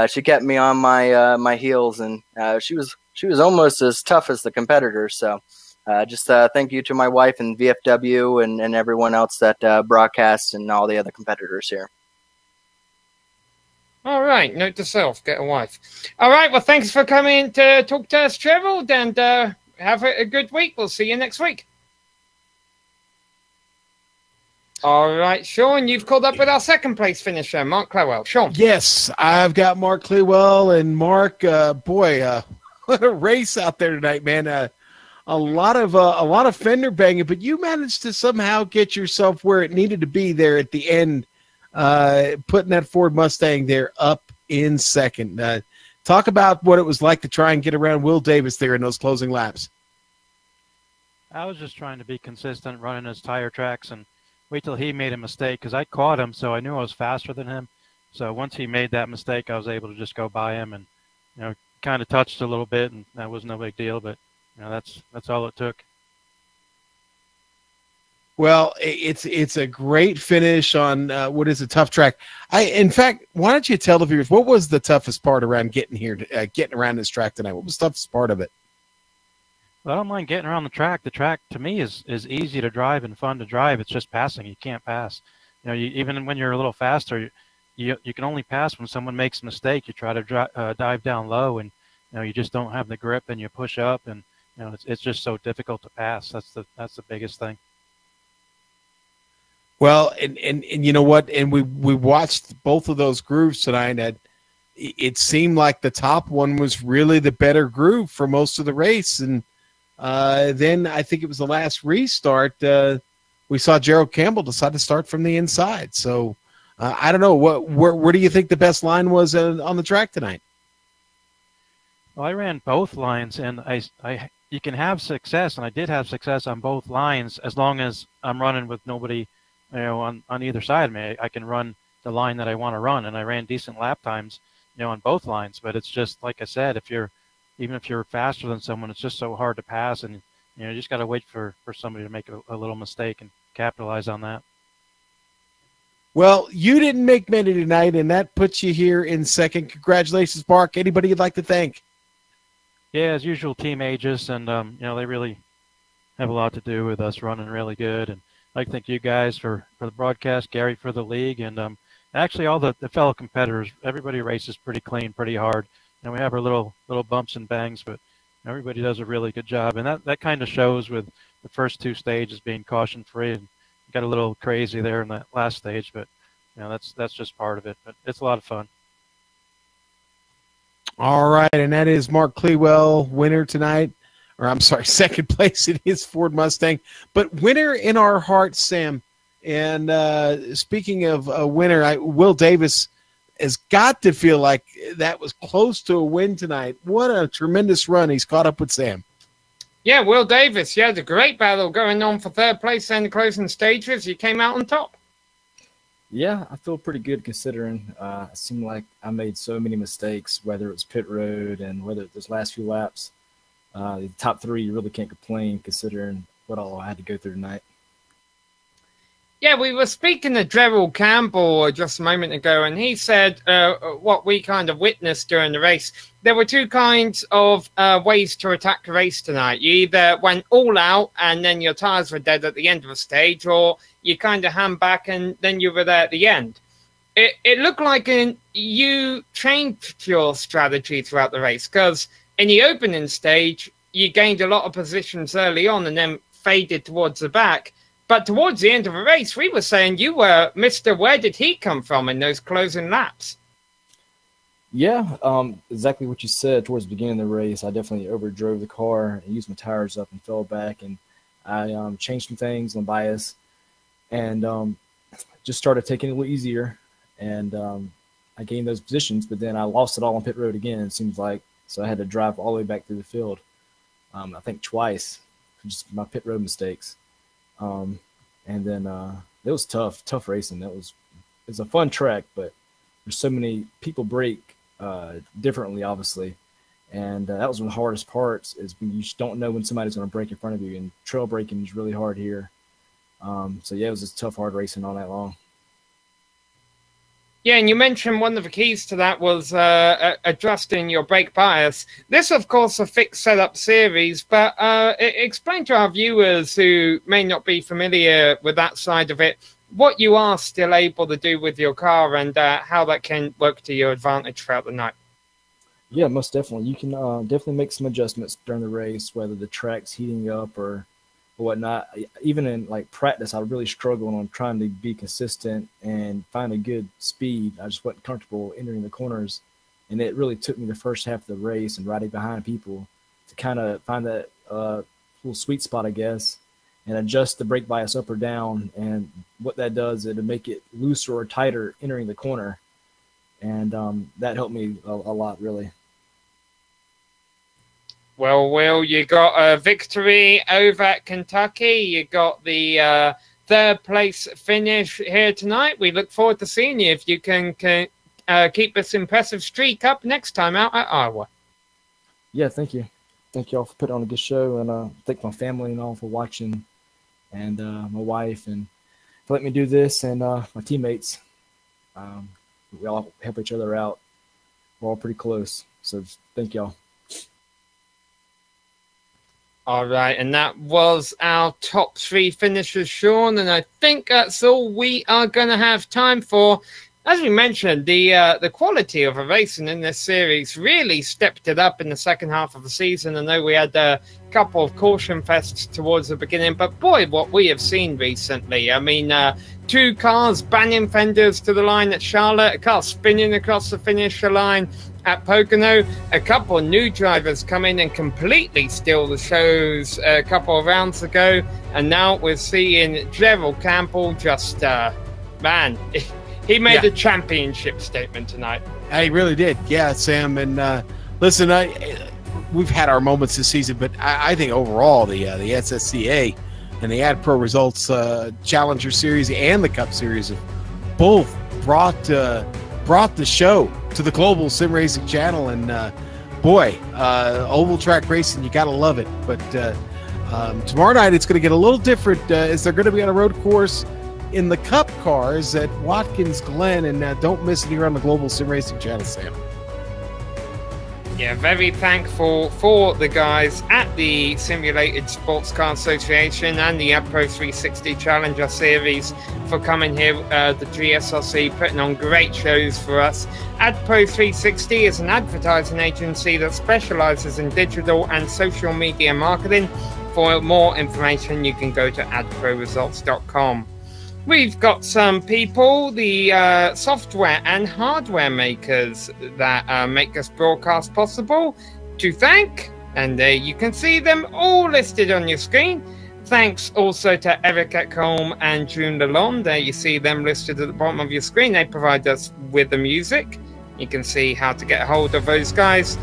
she kept me on my heels, and she was almost as tough as the competitors. So just thank you to my wife and VFW and everyone else that broadcasts and all the other competitors here. All right, note to self, get a wife. All right, well, thanks for coming to talk to us, Gerald, and have a good week. We'll see you next week. All right, Sean, you've called up with our second place finisher, Mark Clewell. Sean. Yes, I've got Mark Clewell, and Mark, what a race out there tonight, man. A lot of fender banging, but you managed to somehow get yourself where it needed to be there at the end. Putting that Ford Mustang there up in second. Talk about what it was like to try and get around Will Davis there in those closing laps. I was just trying to be consistent, running his tire tracks, and wait till he made a mistake, because I caught him, so I knew I was faster than him. So once he made that mistake, I was able to just go by him and, kind of touched a little bit, and that was no big deal. But that's all it took. Well, it's a great finish on what is a tough track. In fact, why don't you tell the viewers what was the toughest part around getting around this track tonight? What was the toughest part of it? Well, I don't mind getting around the track. The track to me is easy to drive and fun to drive. It's just passing. You can't pass. Even when you're a little faster, you can only pass when someone makes a mistake. You try to dive down low, and you just don't have the grip, and you push up, and it's just so difficult to pass. That's the biggest thing. Well, and you know what? And we watched both of those grooves tonight. And it seemed like the top one was really the better groove for most of the race. And then I think it was the last restart. We saw Gerald Campbell decide to start from the inside. So I don't know. Where do you think the best line was on the track tonight? Well, I ran both lines, and you can have success, and I did have success on both lines as long as I'm running with nobody on either side of me. I can run the line that I want to run, and I ran decent lap times, on both lines. But it's just like I said, even if you're faster than someone, it's just so hard to pass, and you just got to wait for somebody to make a little mistake and capitalize on that. Well, you didn't make many tonight, and that puts you here in second. Congratulations, Mark. Anybody you'd like to thank? Yeah, as usual, Team Aegis, and they really have a lot to do with us running really good. And I'd like to thank you guys for the broadcast, Gary for the league, and actually all the fellow competitors. Everybody races pretty clean, pretty hard, and we have our little bumps and bangs, but everybody does a really good job. And that kind of shows with the first 2 stages being caution free, and got a little crazy there in that last stage, but that's just part of it. But it's a lot of fun. All right, and that is Mark Clewell, winner tonight. Or I'm sorry, second place in his Ford Mustang. But winner in our hearts, Sam. And speaking of a winner, Will Davis, has got to feel like that was close to a win tonight. What a tremendous run. He's caught up with Sam. Yeah, Will Davis, yeah, the great battle going on for third place in the closing stages. He came out on top. Yeah, I feel pretty good considering it seemed like I made so many mistakes, whether it was pit road and whether it was last few laps. The top three, you really can't complain considering what all I had to go through tonight. Yeah, we were speaking to Gerald Campbell just a moment ago, and he said what we kind of witnessed during the race. There were two kinds of ways to attack the race tonight. You either went all out and then your tires were dead at the end of a stage, or you kind of hand back and then you were there at the end. It looked like you changed your strategy throughout the race, because in the opening stage, you gained a lot of positions early on and then faded towards the back. But towards the end of the race, we were saying you were Mr. Where did he come from in those closing laps? Yeah, exactly what you said. Towards the beginning of the race, I definitely overdrove the car and used my tires up and fell back. And I changed some things on bias and just started taking it a little easier. And I gained those positions, but then I lost it all on pit road again, it seems like. So I had to drive all the way back through the field, I think twice, just my pit road mistakes. And then it was tough racing. It's a fun track, but there's so many people brake differently, obviously. And that was one of the hardest parts, is when you just don't know when somebody's going to brake in front of you, and trail braking is really hard here. So yeah, it was just tough, hard racing all night long. Yeah, and you mentioned one of the keys to that was adjusting your brake bias. This, of course, a fixed setup series, but explain to our viewers who may not be familiar with that side of it, what you are still able to do with your car and how that can work to your advantage throughout the night. Yeah, most definitely. You can definitely make some adjustments during the race, whether the track's heating up or whatnot. Even in like practice, I really struggled on trying to be consistent and find a good speed. I just wasn't comfortable entering the corners, and it really took me the first half of the race and riding behind people to kind of find that little sweet spot, I guess, and adjust the brake bias up or down. And what that does is it'll make it looser or tighter entering the corner, and that helped me a lot, really. Well, Will, you got a victory over at Kentucky. You got the third place finish here tonight. We look forward to seeing you if you can keep this impressive streak up next time out at Iowa. Yeah, thank you. Thank you all for putting on a good show, and thank my family and all for watching, and my wife, and for letting me do this, and my teammates. We all help each other out. We're all pretty close, so thank y'all. All right, and that was our top three finishers, Sean, and I think that's all we are going to have time for. As we mentioned, the quality of a racing in this series really stepped it up in the second half of the season. I know we had a couple of caution fests towards the beginning, but boy, what we have seen recently. I mean, two cars banning fenders to the line at Charlotte, a car spinning across the finish line at Pocono, a couple of new drivers come in and completely steal the shows a couple of rounds ago, and now we're seeing Gerald Campbell just, man, he made a championship statement tonight. He really did. Yeah, Sam. And listen, we've had our moments this season, but I think overall the SSCA and the AdPro results, Challenger Series and the Cup Series have both brought the show to the Global SimRacing Channel. And boy, oval track racing, you gotta love it. But tomorrow night it's going to get a little different, as they're going to be on a road course in the Cup cars at Watkins Glen, and don't miss it here on the Global SimRacing Channel, Sam. Yeah, very thankful for the guys at the Simulated Sports Car Association and the AdPro 360 Challenger Series for coming here, the GSRC, putting on great shows for us. AdPro 360 is an advertising agency that specializes in digital and social media marketing. For more information, you can go to adproresults.com. We've got some people, the software and hardware makers that make this broadcast possible, to thank, and you can see them all listed on your screen. Thanks also to Eric Ekholm and June Lalonde. There you see them listed at the bottom of your screen. They provide us with the music. You can see how to get a hold of those guys.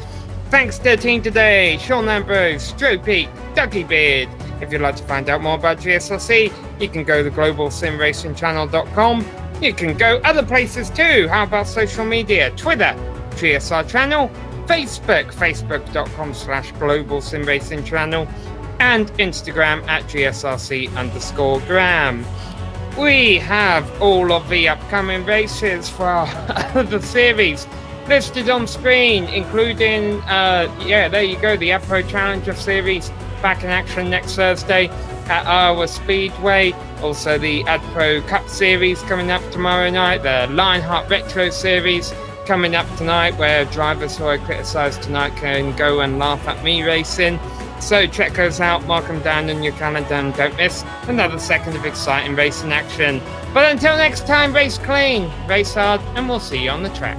Thanks to the team today, Sean Ambrose, Joe Peak, Dougie Beard. If you'd like to find out more about GSRC, you can go to globalsimracingchannel.com. You can go other places too. How about social media? Twitter, GSR Channel, Facebook, facebook.com/Global SimRacing Channel, and Instagram at GSRC_gram. We have all of the upcoming races for the series listed on screen, including, there you go, the AdPro Challenger Series back in action next Thursday at Iowa Speedway. Also the AdPro Cup Series coming up tomorrow night, the Lionheart Retro Series coming up tonight, where drivers who I criticised tonight can go and laugh at me racing. So check those out, mark them down in your calendar, and don't miss another second of exciting racing action. But until next time, race clean, race hard, and we'll see you on the track.